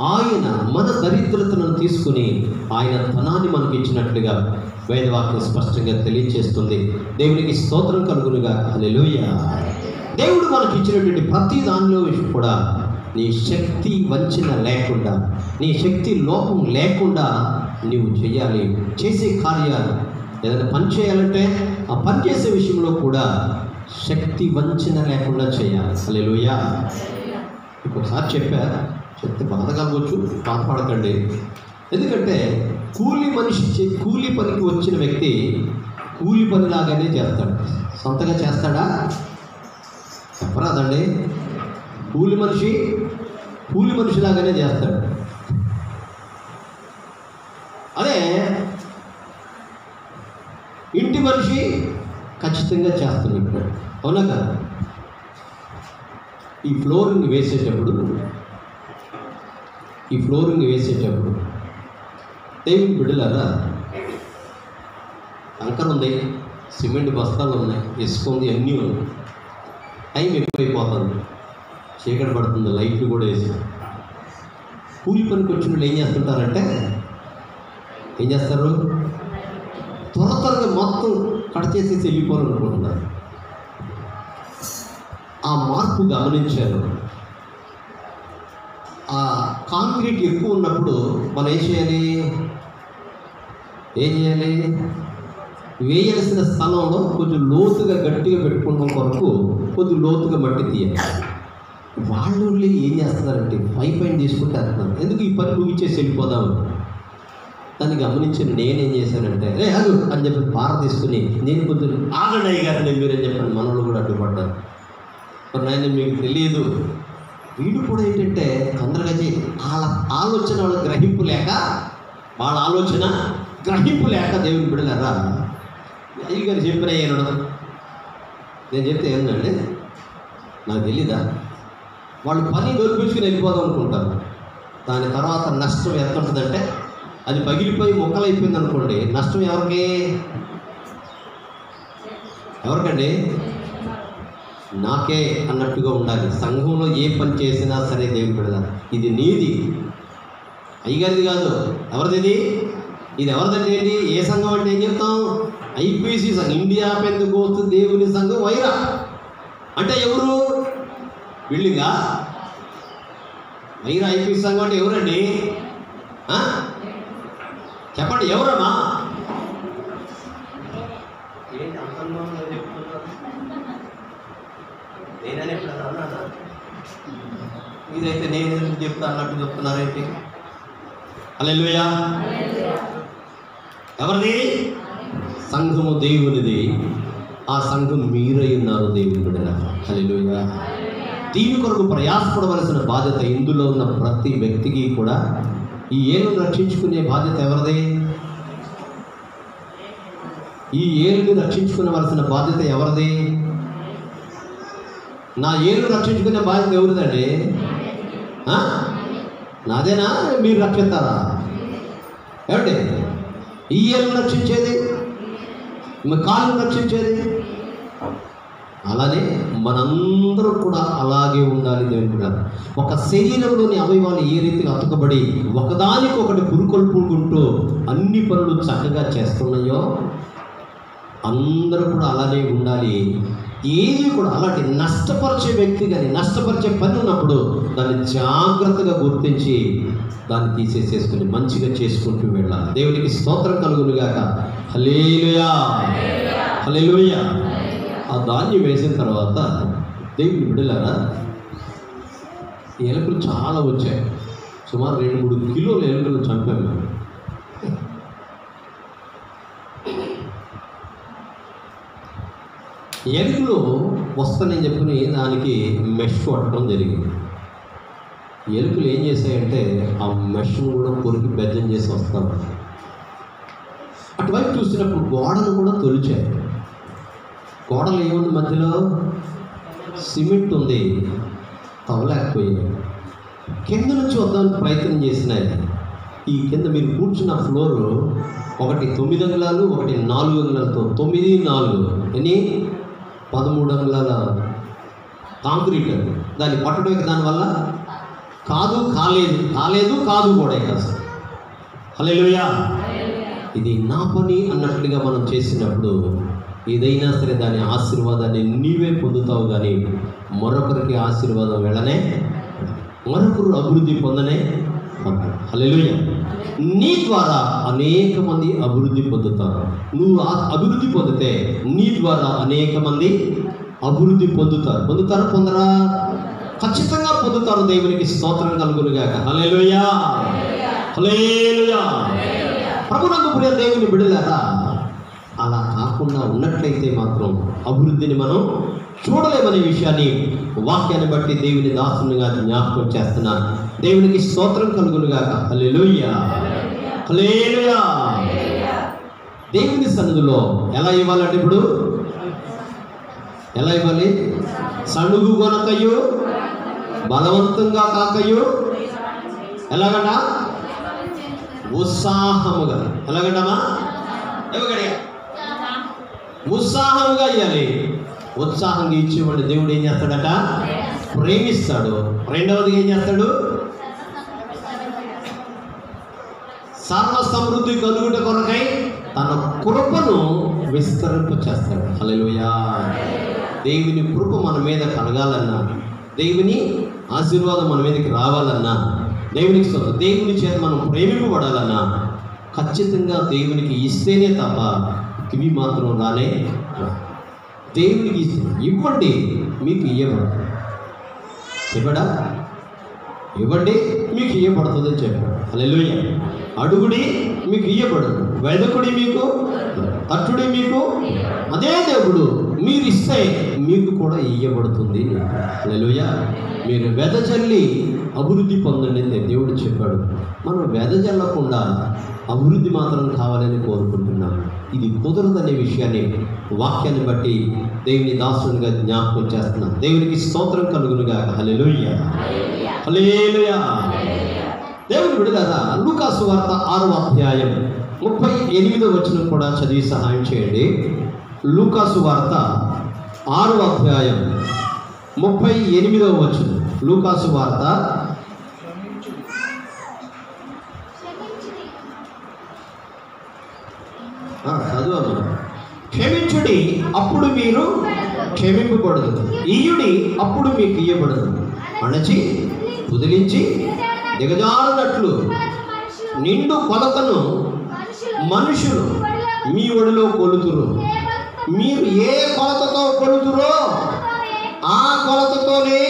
ఆయన మన దరిద్రతను తీసుకుని ఆయన ధనాన్ని మనకి ఇచ్చినట్లుగా వేదవాక్యం స్పష్టంగా తెలియజేస్తుంది. దేవునికి స్తోత్రం కలుగునుగా. హల్లెలూయా. దేవుడు మనకి ఇచ్చినటువంటి ప్రతి దానిలో కూడా నీ శక్తి వంచన లేకుండా, నీ శక్తి లోపం లేకుండా నీవు చేయాలి. చేసే కార్యాలు ఏదైనా పని చేయాలంటే ఆ పని చేసే విషయంలో కూడా శక్తి వంచన లేకుండా చేయాలి. హల్లెలూయా. ఇంకొకసారి చెప్తే బాధ కలగవచ్చు, బాధపడకండి. ఎందుకంటే కూలి పనికి వచ్చిన వ్యక్తి కూలి పనిలాగానే చేస్తాడు. సొంతగా చేస్తాడా? చెప్పరాదండి. కూలి మనిషిలాగానే చేస్తాడు. అదే ఇంటి మనిషి ఖచ్చితంగా చేస్తున్నాడు. అవునా కదా? ఈ ఫ్లోరింగ్ వేసేటప్పుడు దేవుని బిడ్డలారా, కంకర ఉంది, సిమెంట్ బస్తాలు ఉన్నాయి, ఇసుక ఉంది, అన్నీ ఉన్నాయి. టైం ఎక్కువైపోతుంది, చీకటి పడుతుంది, లైట్లు కూడా వేసి కూలి పనికి వచ్చిన వాళ్ళు ఏం చేస్తుంటారంటే ఏం చేస్తారు? త్వరగా మొత్తం కట్ చేసేసి వెళ్ళిపోవాలనుకుంటున్నారు. ఆ మార్పు గమనించారు. ఆ కాంక్రీట్ ఎక్కువ ఉన్నప్పుడు మనం ఏం చేయాలి? వేయాల్సిన స్థలంలో కొంచెం లోతుగా గట్టిగా పెట్టుకోవడం కొరకు కొంచెం లోతుగా మట్టి తీయాలి. వాళ్ళు ఏం చేస్తున్నారంటే పైన తీసుకుంటే వెళ్తున్నారు. ఎందుకు ఈ పని ముగిచ్చేసి వెళ్ళిపోదాం? దాన్ని గమనించి నేనేం చేశానంటే అదు అని చెప్పి పార తీసుకుని నేను కొంచెం ఆగండి అయ్యారండి మీరని చెప్పాను. మనోళ్ళు కూడా అడ్డుపడ్డారు. మరి నాయన మీకు తెలియదు, వీడు కూడా ఏంటంటే తొందరగా వాళ్ళ ఆలోచన గ్రహింపు లేక దేవుని బిడ్డలారా అయ్యగారు చెప్పిన నేను చెప్తే ఏంటండి నాకు తెలీదా? వాళ్ళు పని దొరిపించుకుని వెళ్ళిపోదాం అనుకుంటారు. దాని తర్వాత నష్టం ఎంత ఉంటుందంటే అది పగిలిపోయి మొక్కలైపోయింది అనుకోండి, నష్టం ఎవరికండి? నాకే అన్నట్టుగా ఉండాలి. సంఘంలో ఏ పని చేసినా సరే దేవుని బిడ్డలారా ఇది నీది, అయ్యగారిది కాదు. ఎవరిది? ఇది ఎవరిదంటే ఏంటి? ఏ సంఘం అంటే ఏం చెప్తాం? ఐపీసీ సంఘం, ఇండియా పెంతెకోస్తు దేవుని సంఘం వైరా. అంటే ఎవరు? బిల్డింగా? వైరా ఐపీసీ సంఘం అంటే ఎవరండి? చెప్పండి, ఎవరమ్మా? ఏంటి అంతంలో చెప్తున్నారు? నేనని ఎప్పుడు అన్నా? ఇదైతే నేను ఎందుకు చెప్తా అన్నట్టు చెప్తున్నారేంటి? హల్లెలూయా. ఎవరిది? సంఘము దేవునిది. ఆ సంఘం మీరై ఉన్నారు దేవుని బిడ్డలారా. హల్లెలూయా. దీని కొరకు ప్రయాసపడవలసిన బాధ్యత ఇందులో ఉన్న ప్రతి వ్యక్తికి కూడా. ఈ ఏలును రక్షించుకునే బాధ్యత ఎవరిది? ఈ ఏలుని రక్షించుకునవలసిన బాధ్యత ఎవరిది? నా ఏలు రక్షించుకునే బాధ్యత ఎవరిదండి? నాదేనా? మీరు రక్షిస్తారా? ఏమండి? ఈ ఏలును రక్షించేది, మీ కాళ్ళను రక్షించేది. అలానే మనందరూ కూడా అలాగే ఉండాలి. దేవుని కూడా ఒక శరీరంలోని అవయవాలు ఏ రీతిగా అతుకబడి ఒకదానికొకటి పురుకొల్పుకుంటూ అన్ని పనులు చక్కగా చేస్తున్నాయో అందరూ కూడా అలానే ఉండాలి. ఏది కూడా అలాంటి నష్టపరిచే వ్యక్తి కానీ నష్టపరిచే పని ఉన్నప్పుడు దాన్ని జాగ్రత్తగా గుర్తించి దాన్ని తీసేసేసుకుని మంచిగా చేసుకుంటూ వెళ్ళాలి. దేవునికి స్తోత్రం కలుగునుగాక. హల్లెలూయా, హల్లెలూయా. ఆ ధాన్యం వేసిన తర్వాత దేవుని బిడ్డలారా ఎలుకలు చాలా వచ్చాయి. సుమారు 2-3 కిలోల ఎలుకలు చంపాము మేము. ఎలుకలు వస్తానని చెప్పుకుని దానికి మెష్ కొట్టడం జరిగింది. ఎలుకలు ఏం చేశాయంటే ఆ మెష్ను కూడా కొరికి బెజ్జం చేసి వస్తారు. అటువైపు చూసినప్పుడు గోడను కూడా తొలిచాయి. గోడలు ఏముంది, మధ్యలో సిమెంట్ ఉంది, తవ్వలేకపోయాయి. కింద నుంచి వద్దానికి ప్రయత్నం చేసినాయి. ఈ కింద మీరు కూర్చున్న ఫ్లోరు ఒకటి 9 అంగుళాలు, ఒకటి 4 అంగుళాలతో 9, 4 అని 13 అంగుళాల కాంక్రీట్. దాన్ని పట్టడానికి దానివల్ల కాదు కూడా కాదు. హల్లెలూయా. ఇది నా పని అన్నట్లుగా మనం చేసినప్పుడు ఏదైనా సరే దాని ఆశీర్వాదాన్ని నీవే పొందుతావు, కానీ మరొకరికి ఆశీర్వాదం వెళ్ళనే, మరొకరు అభివృద్ధి పొందనే. హల్లెలూయా. నీ ద్వారా అనేక మంది అభివృద్ధి పొందుతారు. నువ్వు అభివృద్ధి పొందితే నీ ద్వారా అనేక మంది అభివృద్ధి పొందరా? ఖచ్చితంగా పొందుతారు. దేవునికి స్తోత్రం కలుగునుగాక. హల్లెలూయా, హల్లెలూయా. ప్రభునందు ప్రియ దేవుని బిడ్డలారా, అలా కాకుండా ఉన్నట్లయితే మాత్రం అభివృద్ధిని మనం చూడలేమనే విషయాన్ని వాక్యాన్ని బట్టి దేవుని దాసునిగా జ్ఞాపకం చేస్తున్నాను. దేవునికి స్తోత్రం కలుగునుగాక. హల్లెలూయా, హల్లెలూయా. దేవుని సన్నిధిలో ఎలా ఇవ్వాలంటే, ఇప్పుడు ఎలా ఇవ్వాలి? సణుగు కొనకయు బలవంతంగా కాకయు ఎలాగంట? ఉత్సాహముగా. ఎలాగంటమా? ఉత్సాహంగా ఇవ్వాలి. ఉత్సాహంగా ఇచ్చేవాడు దేవుడు ఏం చేస్తాడట? ప్రేమిస్తాడు. రెండవది ఏం చేస్తాడు? సర్వ సమృద్ధి కలుగుట కొరకై తన కృపను విస్తరింప చేస్తాడు. హల్లెలూయా. దేవుని కృప మన మీద కలగాలన్నా, దేవుని ఆశీర్వాదం మన మీదకి రావాలన్నా, దేవునికి దేవుని చేత మనం ప్రేమింపబడాలన్నా ఖచ్చితంగా దేవునికి ఇస్తేనే తప్ప ఇవి మాత్రం రానే. దేవునికి ఇవ్వండి, మీకు ఇవ్వడా? ఇవ్వండి, మీకు ఇవ్వబడుతుందని చెప్పాడు. హల్లెలూయా. అడుగుడి, మీకు ఇవ్వబడదు. వెదకుడి, మీకు తట్టుడి, మీకు. అదే దేవుడు మీరు ఇస్తే మీకు కూడా ఇవ్వబడుతుంది. హల్లెలూయా. మీరు వెదజల్లి అభివృద్ధి పొందండి అని దేవుడు చెప్పాడు. మనం వెదజల్లకుండా అభివృద్ధి మాత్రం కావాలని కోరుకుంటున్నాం. ఇది కుదరదనే విషయాన్ని వాక్యాన్ని బట్టి దేవుని దాసునిగా జ్ఞాపకం చేస్తున్నాం. దేవునికి స్తోత్రం కలుగునుగాక. హల్లెలూయా, హల్లెలూయా. దేవుని విడుదల లూకా సువార్త 6వ అధ్యాయం 38వ వచనం కూడా చదివి సహాయం చేయండి. లూకా సువార్త 6వ అధ్యాయం 38వ వచనం. లూకా సువార్త చదువు. క్షమించుడి, అప్పుడు మీరు క్షమింపబడదు. ఇయ్యుడి, అప్పుడు మీకు ఇయ్యబడదు. అణచి కుదిలించి దిగజారునట్లు నిండు కొలతను మనుషులు మీ ఒడిలో కొలుతురు. మీరు ఏ కొలతతో కొలుతురో ఆ కొలతతోనే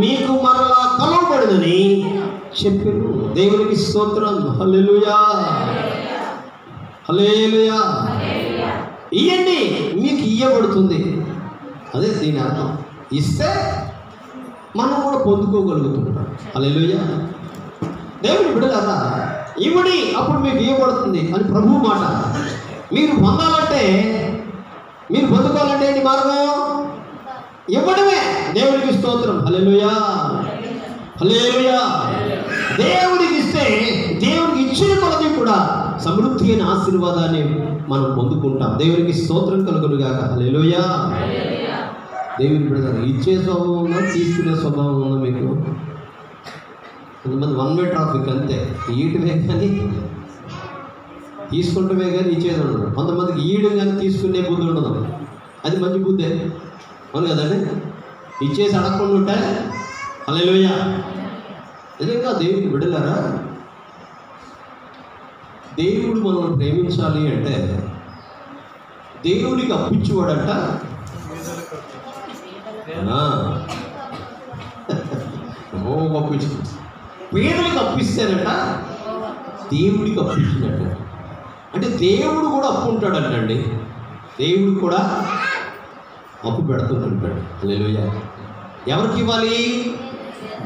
మీకు మరలా కలవబడదని చెప్పారు. దేవునికి స్తోత్రం. హల్లెలూయా, హల్లెలూయా. ఇయ్యండి, మీకు ఇయ్యబడుతుంది. అదే దీని అర్థం. ఇస్తే మనం కూడా పొందుకోగలుగుతుంటాం. హల్లెలూయా. దేవుని బిడ్డలారా, ఇవ్వడి, అప్పుడు మీకు ఇవ్వబడుతుంది అని ప్రభువు మాట. మీరు పొందాలంటే, మీరు పొందుకోవాలంటే ఏంటి మార్గం? ఇవ్వడమే. దేవునికి స్తోత్రం. హల్లెలూయా, హల్లెలూయా. దేవుడికి ఇస్తే దేవుడికి ఇచ్చిన కొలది కూడా సమృద్ధి అయిన ఆశీర్వాదాన్ని మనం పొందుకుంటాం. దేవునికి స్తోత్రం కలుగునుగాక. హల్లెలూయా. దేవుని బిడ్డలారా, ఇచ్చే స్వభావం ఉందా, తీసుకునే స్వభావం ఉందా మీకు? కొంతమంది వన్ వే ట్రాఫిక్ అంతే, ఈయటమే కానీ తీసుకుంటమే కానీ ఇచ్చేది ఉండదు. కొంతమందికి ఈయడం కానీ తీసుకునే బుద్ధి ఉండదు. అది మంచి బుద్ధే, అవును కదండి? ఇచ్చేసి అడగకుండా ఉంటే హల్లెలూయా. నిజంగా దేవుని బిడ్డలారా, దేవుడు మనల్ని ప్రేమించాలి అంటే దేవుడికి అప్పించేవాడంట. పేదలకు అప్పిస్తానంట, దేవుడికి అప్పించినట్టు. అంటే దేవుడు కూడా అప్పు ఉంటాడంటండి. దేవుడు కూడా అప్పు పెడుతుంటాడు. హల్లెలూయా. ఎవరికి ఇవ్వాలి?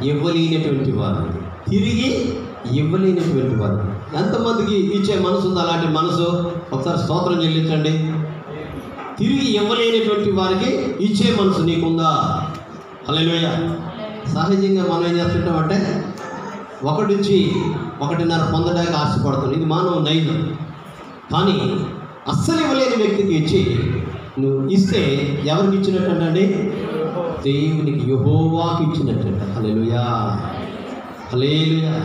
ఇవ్వలేనటువంటి వారు, తిరిగి ఇవ్వలేనటువంటి వారు. ఎంతమందికి ఇచ్చే మనసు ఉంది? అలాంటి మనసు ఒకసారి స్తోత్రం చెల్లించండి. తిరిగి ఇవ్వలేనటువంటి వారికి ఇచ్చే మనసు నీకుందా? హల్లెలూయా. సహజంగా మనం ఏం చేస్తుంటామంటే ఒకటిచ్చి 1.5 పొందడానికి ఆశపడుతుంది. ఇది మానవ నైజం. కానీ అస్సలు ఇవ్వలేని వ్యక్తికి ఇచ్చి నువ్వు ఇస్తే ఎవరికి ఇచ్చినట్టండి? దేవునికి, యెహోవాకి ఇచ్చినట్టంట. హల్లెలూయా, హల్లెలూయా.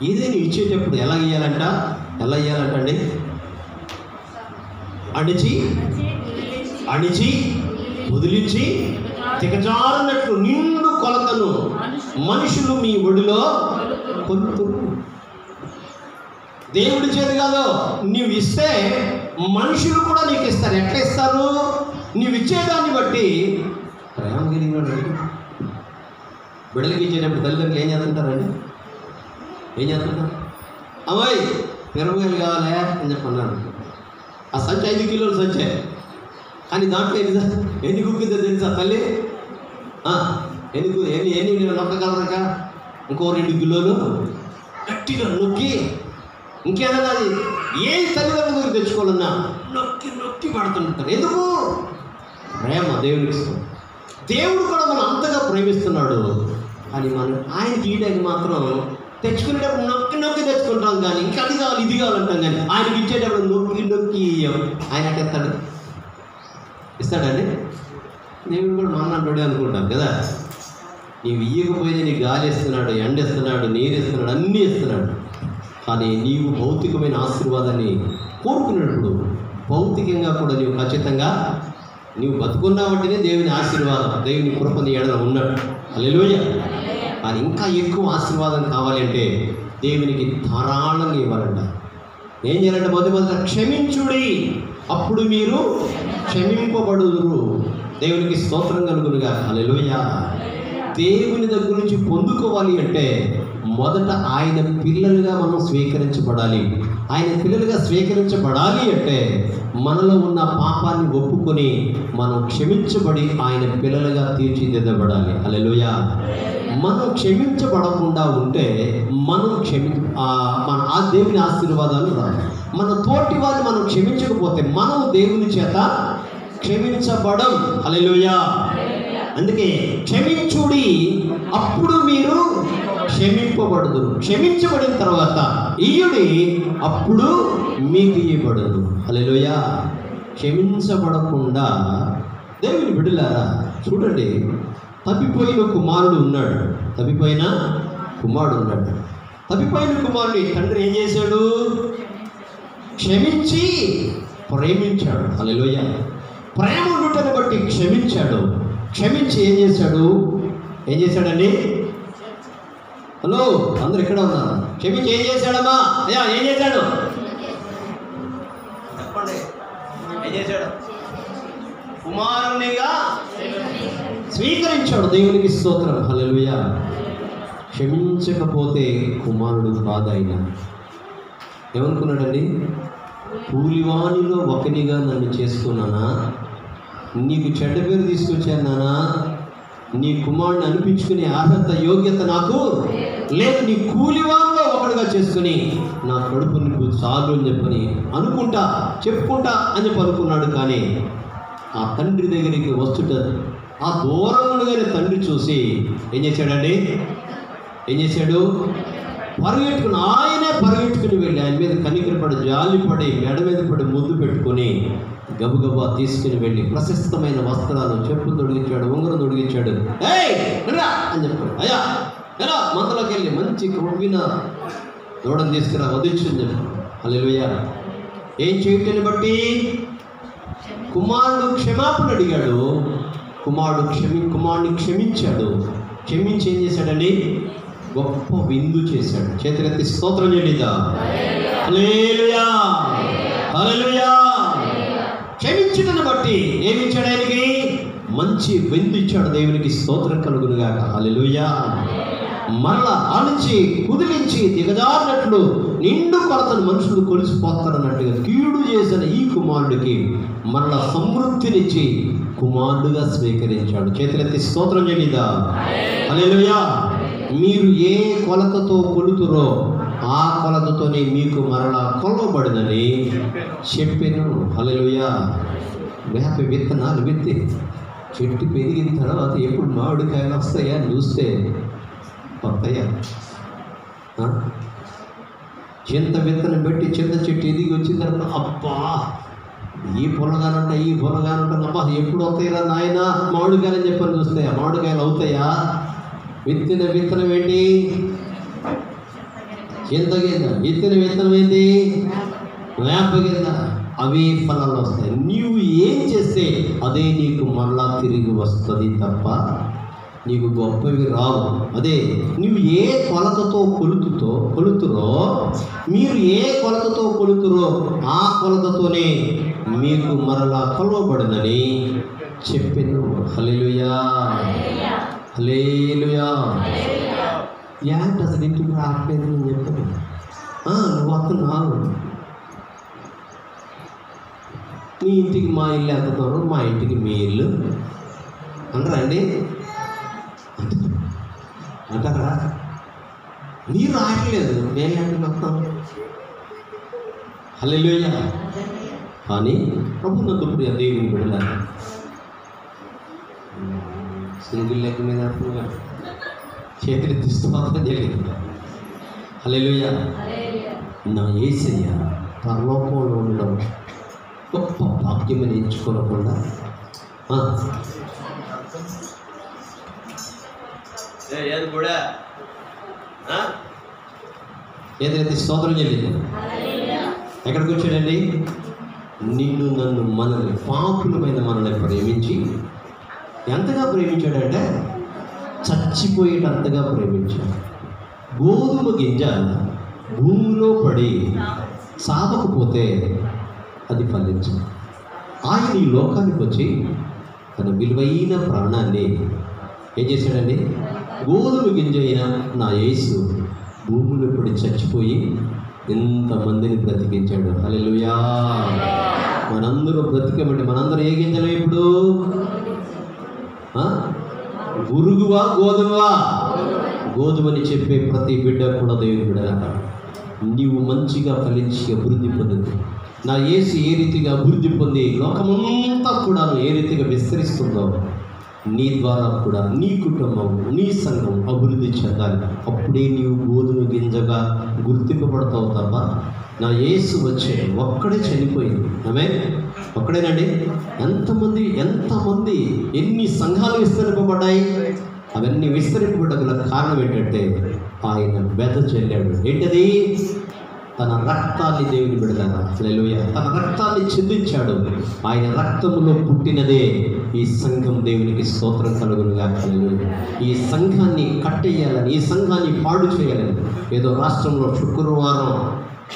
ఏదైనా ఇచ్చేటప్పుడు ఎలా ఇయ్యాలంటండి? అణిచి వదిలించి దిగజారినట్లు నిండు కొలతను మనుషులు మీ ఒడిలో కొలుతురు. దేవుడి చేతి కాదు, నువ్వు ఇస్తే మనుషులు కూడా నీకు ఇస్తారు. ఎట్లా ఇస్తారు? నువ్వు ఇచ్చేదాన్ని బట్టి. ప్రేమ కలిగినాడు బిడ్డలకి ఇచ్చేటప్పుడు తల్లిదండ్రులు ఏం చేస్తుంటారండి? ఏం చేస్తుంటారు? అమ్మాయి మిరపకాయలు కావాలా అని చెప్పన్నాడు. ఆ సంచి 5 కిలోల సంచే, కానీ దాంట్లో ఎన్ని కుక్కిందో తెలుసా తల్లి? ఎన్ని నొక్కగలరాక ఇంకో 2 కిలోలు గట్టిగా నొక్కి, ఇంకేదన్నా అది ఏ తల్లిదండ్రుల దగ్గర తెచ్చుకోవాలన్నా నొక్కి పడుతుంటారు. ఎందుకు? ప్రేమ దేవునికి ఇస్తాం. దేవుడు కూడా మనం అంతగా ప్రేమిస్తున్నాడు అని మనం ఆయనకి ఈయడానికి మాత్రం తెచ్చుకునేటప్పుడు నొక్కి తెచ్చుకుంటాం. కానీ ఇంకా అది కావాలి ఇది కావాలంటాం. కానీ ఆయనకి ఇచ్చేటప్పుడు నొక్కి ఆయన అంటే ఇస్తాడండి. దేవుడు కూడా మాట్లాడే అనుకుంటాం కదా. నీవు ఇయ్యకపోయినా నీకు గాలి ఇస్తున్నాడు, ఎండ ఇస్తున్నాడు, నీరు ఇస్తున్నాడు, అన్నీ ఇస్తున్నాడు. కానీ నీవు భౌతికమైన ఆశీర్వాదాన్ని కోరుకున్నప్పుడు భౌతికంగా కూడా నీవు ఖచ్చితంగా నీవు బతుకున్నావంటేనే దేవుని ఆశీర్వాదం, దేవుని కృప నీ ఎడల ఉన్నాడు. హల్లెలూయా. కానీ ఇంకా ఎక్కువ ఆశీర్వాదం కావాలి అంటే దేవునికి ధారాళంగా ఇవ్వాలంట. ఏం చేయాలంటే మొదట క్షమించుడి, అప్పుడు మీరు క్షమింపబడుదురు. దేవునికి స్తోత్రం కలుగునుగా. హల్లెలూయా. దేవుని దగ్గర నుంచి పొందుకోవాలి అంటే మొదట ఆయన పిల్లలుగా మనం స్వీకరించబడాలి. ఆయన పిల్లలుగా స్వీకరించబడాలి అంటే మనలో ఉన్న పాపాన్ని ఒప్పుకొని మనం క్షమించబడి ఆయన పిల్లలుగా తీర్చిదిద్దబడాలి. హల్లెలూయా. మనం క్షమించబడకుండా ఉంటే మనం మన ఆ దేవుని ఆశీర్వాదాలు రాదు. మన తోటి వారిని మనం క్షమించకపోతే మనం దేవుని చేత క్షమించబడం. హల్లెలూయా. అందుకే క్షమించుడి, అప్పుడు మీరు క్షమింపబడుదురు. క్షమించబడిన తర్వాత ఇయ్యుడి, అప్పుడు మీకు ఇవ్వబడును. హల్లెలూయా. క్షమించబడకుండా దేవుని బిడ్డలారా చూడండి, తప్పిపోయిన కుమారుడు ఉన్నాడు. తప్పిపోయిన కుమారుడు తండ్రి ఏం చేశాడు? క్షమించి ప్రేమించాడు. హల్లెలూయా. ప్రేమ ఉండుటను బట్టి క్షమించాడు. క్షమించి ఏం చేశాడండి? హలో, అందరు ఎక్కడ ఉన్నారు? క్షమించి ఏం చేశాడమ్మా? అయ్యా ఏం చేశాడు? చెప్పండి. ఏం చేశాడు? కుమారునిగా స్వీకరించాడు. దేవునికి స్తోత్రం. హల్లెలూయా. క్షమించకపోతే కుమారుడు కాదు. ఆయన ఏమనుకున్నాడండి? కూలివానిలో ఒకనిగా నన్ను చేసుకున్నానా, నీకు చెడ్డ పేరు తీసుకొచ్చానా, నీ కుమారుడిని అనిపించుకునే అర్హత యోగ్యత నాకు లేదు, నీ కూలివానిలో ఒకటిగా చేసుకుని నా కడుపు నీకు చాలు అని చెప్పని చెప్పుకుంటా అని చెప్పి అనుకున్నాడు. కానీ ఆ తండ్రి దగ్గరికి వస్తుట ఆ దూరంగానే తండ్రి చూసి ఏం చేశాడండి? ఆయనే పరిగెట్టుకుని వెళ్ళి ఆయన మీద కనికరపడి జాలిపడి మెడ మీద పడి ముద్దు పెట్టుకొని గబగబా తీసుకుని వెళ్ళి ప్రశస్తమైన వస్త్రాలు, చెప్పులు తొడిగించాడు, ఉంగరం తొడిగించాడు. ఏయ్ రా అని చెప్పాడు. అయ్యా ఎలా మందలోకి వెళ్ళి మంచి కొవ్విన దూడని తీసుకురా, వదిలించు అని చెప్పాడు. హల్లెలూయా. ఏం చేయటాన్ని బట్టి? కుమారుడు క్షమాపణ అడిగాడు. కుమారుడిని క్షమించాడు. క్షమించి ఏం చేశాడండి? గొప్ప విందు చేశాడు. చేతులెత్తి స్తోత్రం చెల్లిద్దా. హల్లెలూయా, హల్లెలూయా. క్షమించడాన్ని బట్టి ఏమిచ్చాడు? ఆయనకి మంచి విందు ఇచ్చాడు. దేవునికి స్తోత్రం కలుగునుగాక. హల్లెలూయా. మరలా ఆనించి కుదిలించి దిగజారినట్లు నిండు కొలతను మనుషులు కొలిసిపోతారన్నట్టుగా కీడు చేసిన ఈ కుమారుడికి మరలా సమృద్ధినిచ్చి కుమారుడుగా స్వీకరించాడు. చేతులెత్తి స్తోత్రం చెల్లిద్దా. హల్లెలూయా. మీరు ఏ కొలతతో కొలుతురో ఆ కొలతతోనే మీకు మరలా కొలవబడినని చెప్పాను. హల్లెలూయా. వేప విత్తనాలు విత్తి చెట్టు పెరిగిన తర్వాత ఎప్పుడు మామిడికాయలు వస్తాయా అని చూస్తే వస్తాయా? చింత విత్తనం పెట్టి చింత చెట్టు ఎదిగి వచ్చిన తర్వాత అబ్బా ఈ పొలగానంట అబ్బా ఎప్పుడు వస్తాయిరా నాయన మామిడికాయలు అని చెప్పని చూస్తే మామిడికాయలు అవుతాయా? విత్తనం ఏంటి? చింత గింజ. విత్తనం ఏంటి? వేప గింజ. అవే ఫలాలు వస్తాయి. నీవు ఏం చేస్తే అదే నీకు మళ్ళా తిరిగి వస్తుంది తప్ప నీకు గొప్పవి రావు. అదే నువ్వు ఏ కొలతతో కొలుతురో మీరు ఏ కొలతతో కొలుతురో ఆ కొలతతోనే మీకు మరలా కొలవబడినని చెప్పాను. హల్లెలూయా, హల్లెలూయా. ఏంటి అసలు ఇంటికి రావట్లేదు అని చెప్పాను. నువ్వు వస్తున్నావు. నీ ఇంటికి మా ఇల్లు ఎంత దూరం, మా ఇంటికి మీ ఇల్లు అంటారా అండి? అంటారా? మీరు రావట్లేదు, నేను ఎక్కడికి వస్తాను. హల్లెలూయా. కానీ ప్రభునందు ప్రియ దేవుని బిడ్డలారా, సింగిల్ లెక్క మీద చేతులు తీసుకోవడం జరిగింది. హల్లెలూయా. నా యేసయ్య పరలోకంలో ఉండడం గొప్ప భాగ్యమని ఎంచుకోనకుండా ఏదైతే స్తోత్రం చెల్లింది. ఎక్కడికి వచ్చాడండి? నిన్ను నన్ను మనల్ని పాపులమైన మనల్ని ప్రేమించి ఎంతగా ప్రేమించాడంటే చచ్చిపోయేటంతగా ప్రేమించాడు. గోధుమ గింజ భూమిలో పడి సాగకపోతే అది ఫలించదు. ఆయన ఈ లోకానికి వచ్చి తన విలువైన ప్రాణాన్ని ఏం చేశాడండి? గోధుమ గింజ అయిన నా యేసు భూమిలో పడి చచ్చిపోయి ఎంతమందిని బ్రతికించాడు. హల్లెలూయా. మనందరూ బ్రతికమండి. మనందరూ ఏ గింజలు? ఇప్పుడు గురుగువా గోధుమవా? గోధుమని చెప్పే ప్రతి బిడ్డ కూడా దేవుని బిడ్డ. నీవు మంచిగా ఫలించి అభివృద్ధి పొందింది. నా యేసు ఏ రీతిగా అభివృద్ధి పొంది లోకమంతా కూడా ఏ రీతిగా విస్తరిస్తుందో నీ ద్వారా కూడా నీ కుటుంబం, నీ సంఘం అభివృద్ధి చెందాలి. అప్పుడే నీవు గోధుమ గింజగా గుర్తింపబడతావు తప్ప నా యేసు వచ్చే ఒక్కడే చనిపోయింది. ఒక్కడేనండి. ఎంతమంది ఎన్ని సంఘాలు విస్తరింపబడ్డాయి. అవన్నీ విస్తరింపబడ్డ కారణం ఏంటంటే ఆయన బెద చెల్లాడు. ఏంటది? తన రక్తాన్ని దేవుని బిడ్డలారా, హల్లెలూయా, తన రక్తాన్ని చెందించాడు. ఆయన రక్తములో పుట్టినదే ఈ సంఘం. దేవునికి స్తోత్రం కలుగునుగా. హల్లెలూయా. ఈ సంఘాన్ని కట్టేయాలని, ఈ సంఘాన్ని పాడు చేయాలని ఏదో రాష్ట్రంలో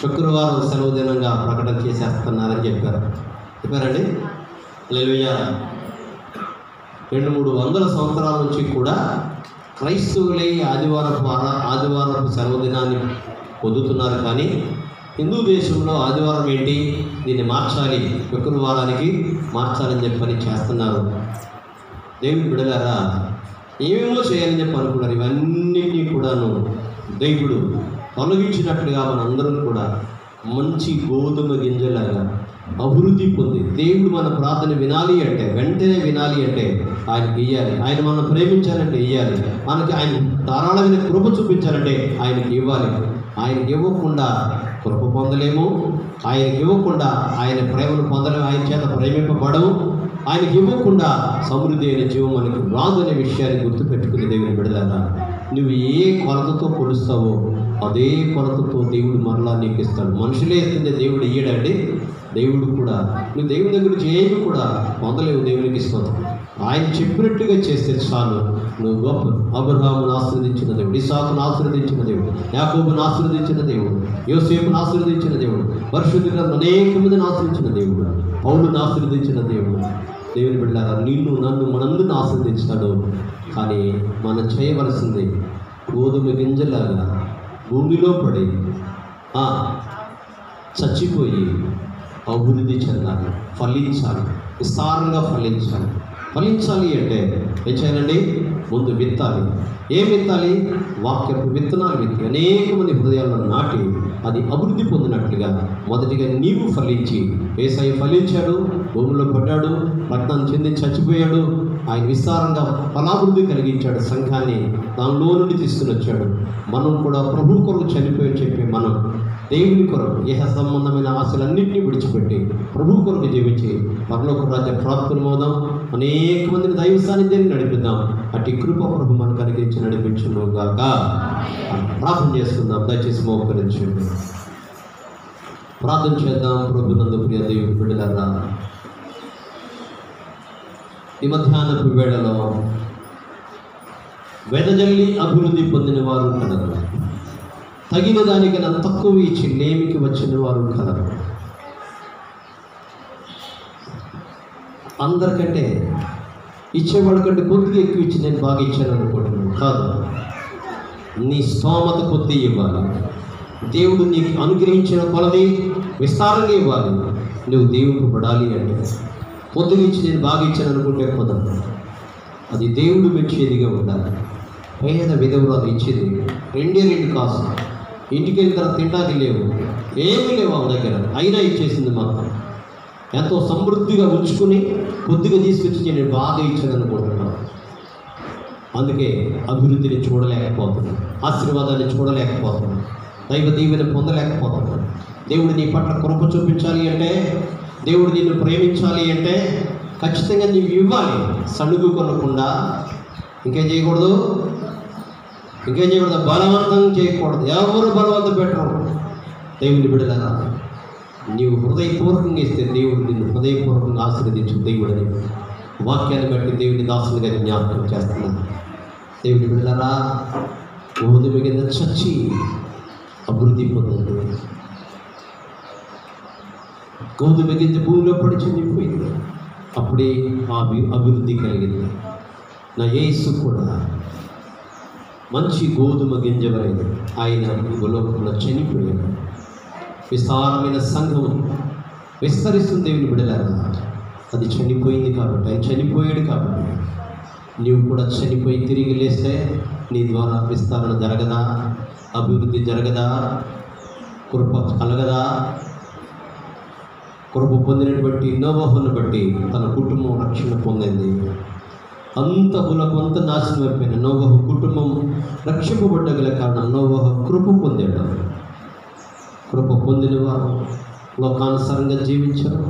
శుక్రవారం సెలవు దినంగా ప్రకటన చేసేస్తున్నారని చెప్పారండి. హల్లెలూయా. 200-300 సంవత్సరాల నుంచి కూడా క్రైస్తవులే ఆదివారపు సెలవు దినాన్ని పొందుతున్నారు. కానీ హిందూ దేశంలో ఆదివారం ఏంటి, దీన్ని మార్చాలి, శుక్రవారానికి మార్చాలని చెప్పని చేస్తున్నారు. దేవుని బిడ్డలారా, ఏమేమో చేయాలని చెప్పి అనుకున్నారు. ఇవన్నిటినీ కూడాను దేవుడు తొలగించినట్లుగా మనందరం కూడా మంచి గోధుమ గింజలాగా అభివృద్ధి పొంది దేవుడు మన ప్రార్థన వినాలి అంటే, వెంటనే వినాలి అంటే ఆయనకి ఇవ్వాలి. ఆయన మనం ప్రేమించాలంటే ఇవ్వాలి. మనకి ఆయన ధారాళమైన కృప చూపించాలంటే ఆయనకి ఇవ్వాలి. ఆయనకి ఇవ్వకుండా కృప పొందలేము. ఆయనకి ఇవ్వకుండా ఆయన ప్రేమను పొందలేము. ఆయన చేత ప్రేమింపబడము. ఆయనకి ఇవ్వకుండా సమృద్ధి అయిన జీవం మనకి రాదు అనే విషయాన్ని గుర్తుపెట్టుకుని దేవుని బిడ్డలారా, నువ్వు ఏ కొలతతో కొలుస్తావో అదే కొలతతో దేవుడు మరలా నీకు ఇస్తాడు. మనుషులే ఇస్తుంటే దేవుడు ఇయ్యడండి. దేవుడు కూడా నువ్వు దేవుని దగ్గర చేయని కూడా పొందలేవు. దేవునికి ఇస్తావు. ఆయన చెప్పినట్టుగా చేస్తే చాలు. నువ్వు గొప్ప. అబ్రహామును ఆశీర్వదించిన దేవుడు, ఇస్సాకును ఆశీర్వదించిన దేవుడు, యాకోబును ఆశీర్వదించిన దేవుడు, యోసేపును ఆశీర్వదించిన దేవుడు, పరిశుద్ధులను అనేక మందిని ఆశీర్వదించిన దేవుడు, పౌలును ఆశీర్వదించిన దేవుడు. దేవుని బిడ్డలారా, నిన్ను నన్ను మనందరిని ఆశీర్వదించాడు. కానీ మనం చేయవలసింది గోధుమ గింజలాగా భూమిలో పడి చచ్చిపోయి అభివృద్ధి చెందాలి, ఫలించాలి, విస్తారంగా ఫలించాలి. ఫలించాలి అంటే ఏం చేయాలండి? ముందు విత్తాలి. ఏం విత్తాలి? వాక్యపు విత్తనాలు విత్తి అనేక మంది హృదయాల్లో నాటి అది అభివృద్ధి పొందినట్లుగా మొదటిగా నీవు ఫలించి, యేసయ్య ఫలించాడు, భూమిలో పడ్డాడు, రక్తాన్ని చెంది చచ్చిపోయాడు. ఆయన విస్తారంగా ఫలాభివృద్ధి కలిగించాడు. సంఘాన్ని దానిలో నుండి తీసుకుని వచ్చాడు. మనం కూడా ప్రభు కొరకు చనిపోయి చెప్పి మనం దేవుని కొరకు ఇహ సంబంధమైన ఆశలన్నింటినీ విడిచిపెట్టి ప్రభు కొరకు జీవించి పరలోక రాజ్య ప్రాప్తులు మోదాం. అనేక మందిని దైవ సాన్నిధ్యాన్ని నడిపిద్దాం. అటు కృప ప్రభు మనకు అనుగ్రహించి నడిపించును గాక. ప్రార్థన చేసుకుందాం. దయచేసి మోకరించండి, ప్రార్థన చేద్దాం. ప్రభు నందు ప్రియ దేవుని బిడ్డలారా, ఈ మధ్యాహ్నపు వేళలో వెదజల్లి అభివృద్ధి పొందిన వారు కలరు, తగిన దానికన్నా తక్కువ ఇచ్చి లేమికి వచ్చిన వారు కలరు. అందరికంటే ఇచ్చేవాడి కంటే కొద్దిగా ఎక్కువ ఇచ్చి నేను బాగా ఇచ్చాను అనుకుంటున్నాను. కాదు, నీ స్తోమత కొద్ది ఇవ్వాలి. దేవుడు నీకు అనుగ్రహించిన కొలది విస్తారంగా ఇవ్వాలి. నువ్వు దేవుడికి పడాలి అంటే కొద్దిగా ఇచ్చి నేను బాగా ఇచ్చాను అనుకుంటే కుదరదు. అది దేవుడు మెచ్చేదిగా ఉండాలి. పేద విధవురాలు ఇచ్చేది 2 కాసు. ఇంటికి వెళ్ళిన తర్వాత తినడానికి లేవు, ఏమీ లేవు ఆమె దగ్గర, అయినా ఇచ్చేసింది మొత్తం. ఎంతో సమృద్ధిగా ఉంచుకుని కొద్దిగా తీసుకొచ్చి నేను బాగా ఇచ్చాను అనుకుంటున్నాను. అందుకే అభివృద్ధిని చూడలేకపోతున్నాను, ఆశీర్వాదాన్ని చూడలేకపోతున్నాను, దైవ దీవెన పొందలేకపోతున్నాను. దేవుడు నీ పట్ల కృప చూపించాలి అంటే, దేవుడు నిన్ను ప్రేమించాలి అంటే ఖచ్చితంగా నీవు ఇవ్వాలి. సణుగు కొనకుండా ఇంకేం చేయకూడదు, బలవంతం చేయకూడదు. ఎవరు బలవంతం పెట్టరు. దేవుని బిడ్డలారా, నీవు హృదయపూర్వకంగా ఇస్తే దేవుడు నిన్ను హృదయపూర్వకంగా ఆశీర్వదించు. దేవుడని వాక్యాన్ని బట్టి దేవుని దాసునిగా జ్ఞాపకం చేస్తున్నాను. దేవుని బిడ్డలారా, గోధుమ కింద చచ్చి అభివృద్ధి పొందండి. గోధుమ గింజ భూమిలో పడి చెందిపోయింది, అప్పుడే అభివృద్ధి కలిగింది. నా యేసు కూడా మంచి గోధుమ గింజవై ఆయన లోకంలో చనిపోయాడు. విస్తారమైన సంఘం విస్తరిస్తుంది. దేవుని బిడ్డలారా, అది చనిపోయింది కాబట్టి, ఆయన చనిపోయాడు కాబట్టి నీవు కూడా చనిపోయి తిరిగి లేస్తే నీ ద్వారా విస్తరణ జరగదా? అభివృద్ధి జరగదా? కృప కలగదా? కృప పొందినటువంటి నోవహును బట్టి తన కుటుంబం రక్షణ పొందింది. అంత కులకు అంత నాశనం అయిపోయిన నోవహు కుటుంబం రక్షింపబడ్డగల కారణం నోవహు కృప పొందాడు. కృప పొందిన వారు లోకానుసారంగా జీవించారు.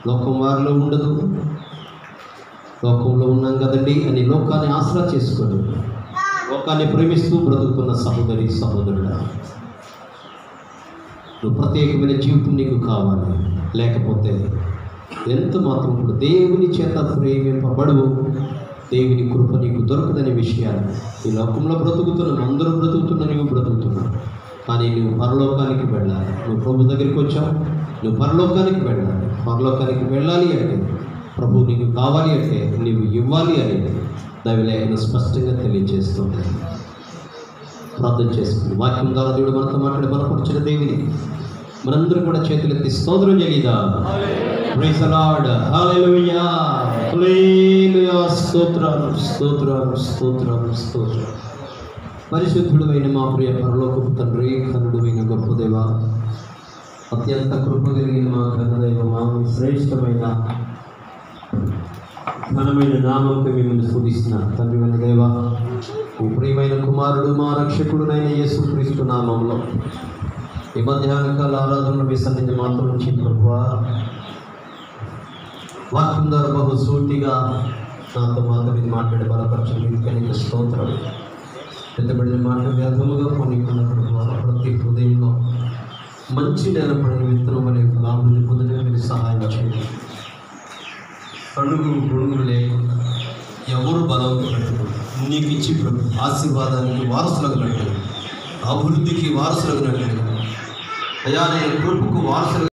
లోకం వారిలో ఉండదు. లోకంలో ఉన్నాం కదండి అని లోకాన్ని ఆసరా చేసుకొని లోకాన్ని ప్రేమిస్తూ బ్రతుకుతున్న సహోదరి సహోదరుడా, నువ్వు ప్రత్యేకమైన జీవితం నీకు కావాలి. లేకపోతే ఎంత మాత్రం కూడా దేవుని చేత ప్రేమింపబడు, దేవుని కృప నీకు దొరకదనే విషయాలు ఈ లోకంలో బ్రతుకుతున్నాను. అందరూ బ్రతుకుతున్నా, నువ్వు బ్రతుకుతున్నావు. కానీ నువ్వు పరలోకానికి వెళ్ళాలి. నువ్వు ప్రభు దగ్గరికి వచ్చావు, నువ్వు పరలోకానికి వెళ్ళాలి. పరలోకానికి వెళ్ళాలి అంటే, ప్రభు నీకు కావాలి అంటే నువ్వు ఇవ్వాలి అని దైవలేఖనం స్పష్టంగా తెలియజేస్తుంది. ప్రార్థన చేసుకుంది. వాక్యం ద్వారా దేవుడు మనతో మాట్లాడి బలపరిచిన దేవుని మనందరూ కూడా చేతులెత్తి స్తోత్రం చేద్దాం. ప్రైజ్ ది లార్డ్, హల్లెలూయా, హల్లెలూయా, స్తోత్రాలు స్తోత్రాలు స్తోత్రాలు స్తోత్రాలు. పరిశుద్ధుడు అయిన మా ప్రియ పరలోకపు తండ్రి, కరుణుడైన గొప్ప దేవా, అత్యంత కృప కలిగిన మా ఘనదైవమా, శ్రేష్టమైన ఘనమైన నామంకి మిమ్మల్ని స్తుతిస్తున్నా. తండ్రి అయిన దేవ, మీ ప్రియమైన కుమారుడు మా రక్షకుడునైన యేసుక్రీస్తు నామంలో ఈ మధ్యాహ్న కాల ఆరాధనలో మీ సన్నిధి మాత్రం నుంచి ప్రభువా, వాక్యం ద్వారా బహు సూటిగా నాతో మాత్రం ఇది మాట్లాడే బలపరచడానికి స్తోత్రం. పెద్దబడిన మాట వ్యర్థముగా పొందుకున్నప్పుడు ప్రతి హృదయంలో మంచి నేలపడిన విత్తనం అనే లాభాన్ని పొందడానికి మీరు సహాయం చేయండి. అడుగు గొడుగులు లేకుండా ఎవరు బలవంతం పెట్టకుండా నీకు ఇచ్చి ఆశీర్వాదానికి వారసులకు పెట్టండి, అభివృద్ధికి వారసులకు పెట్టండి, అయ్యా నేను కృపకు వారసులు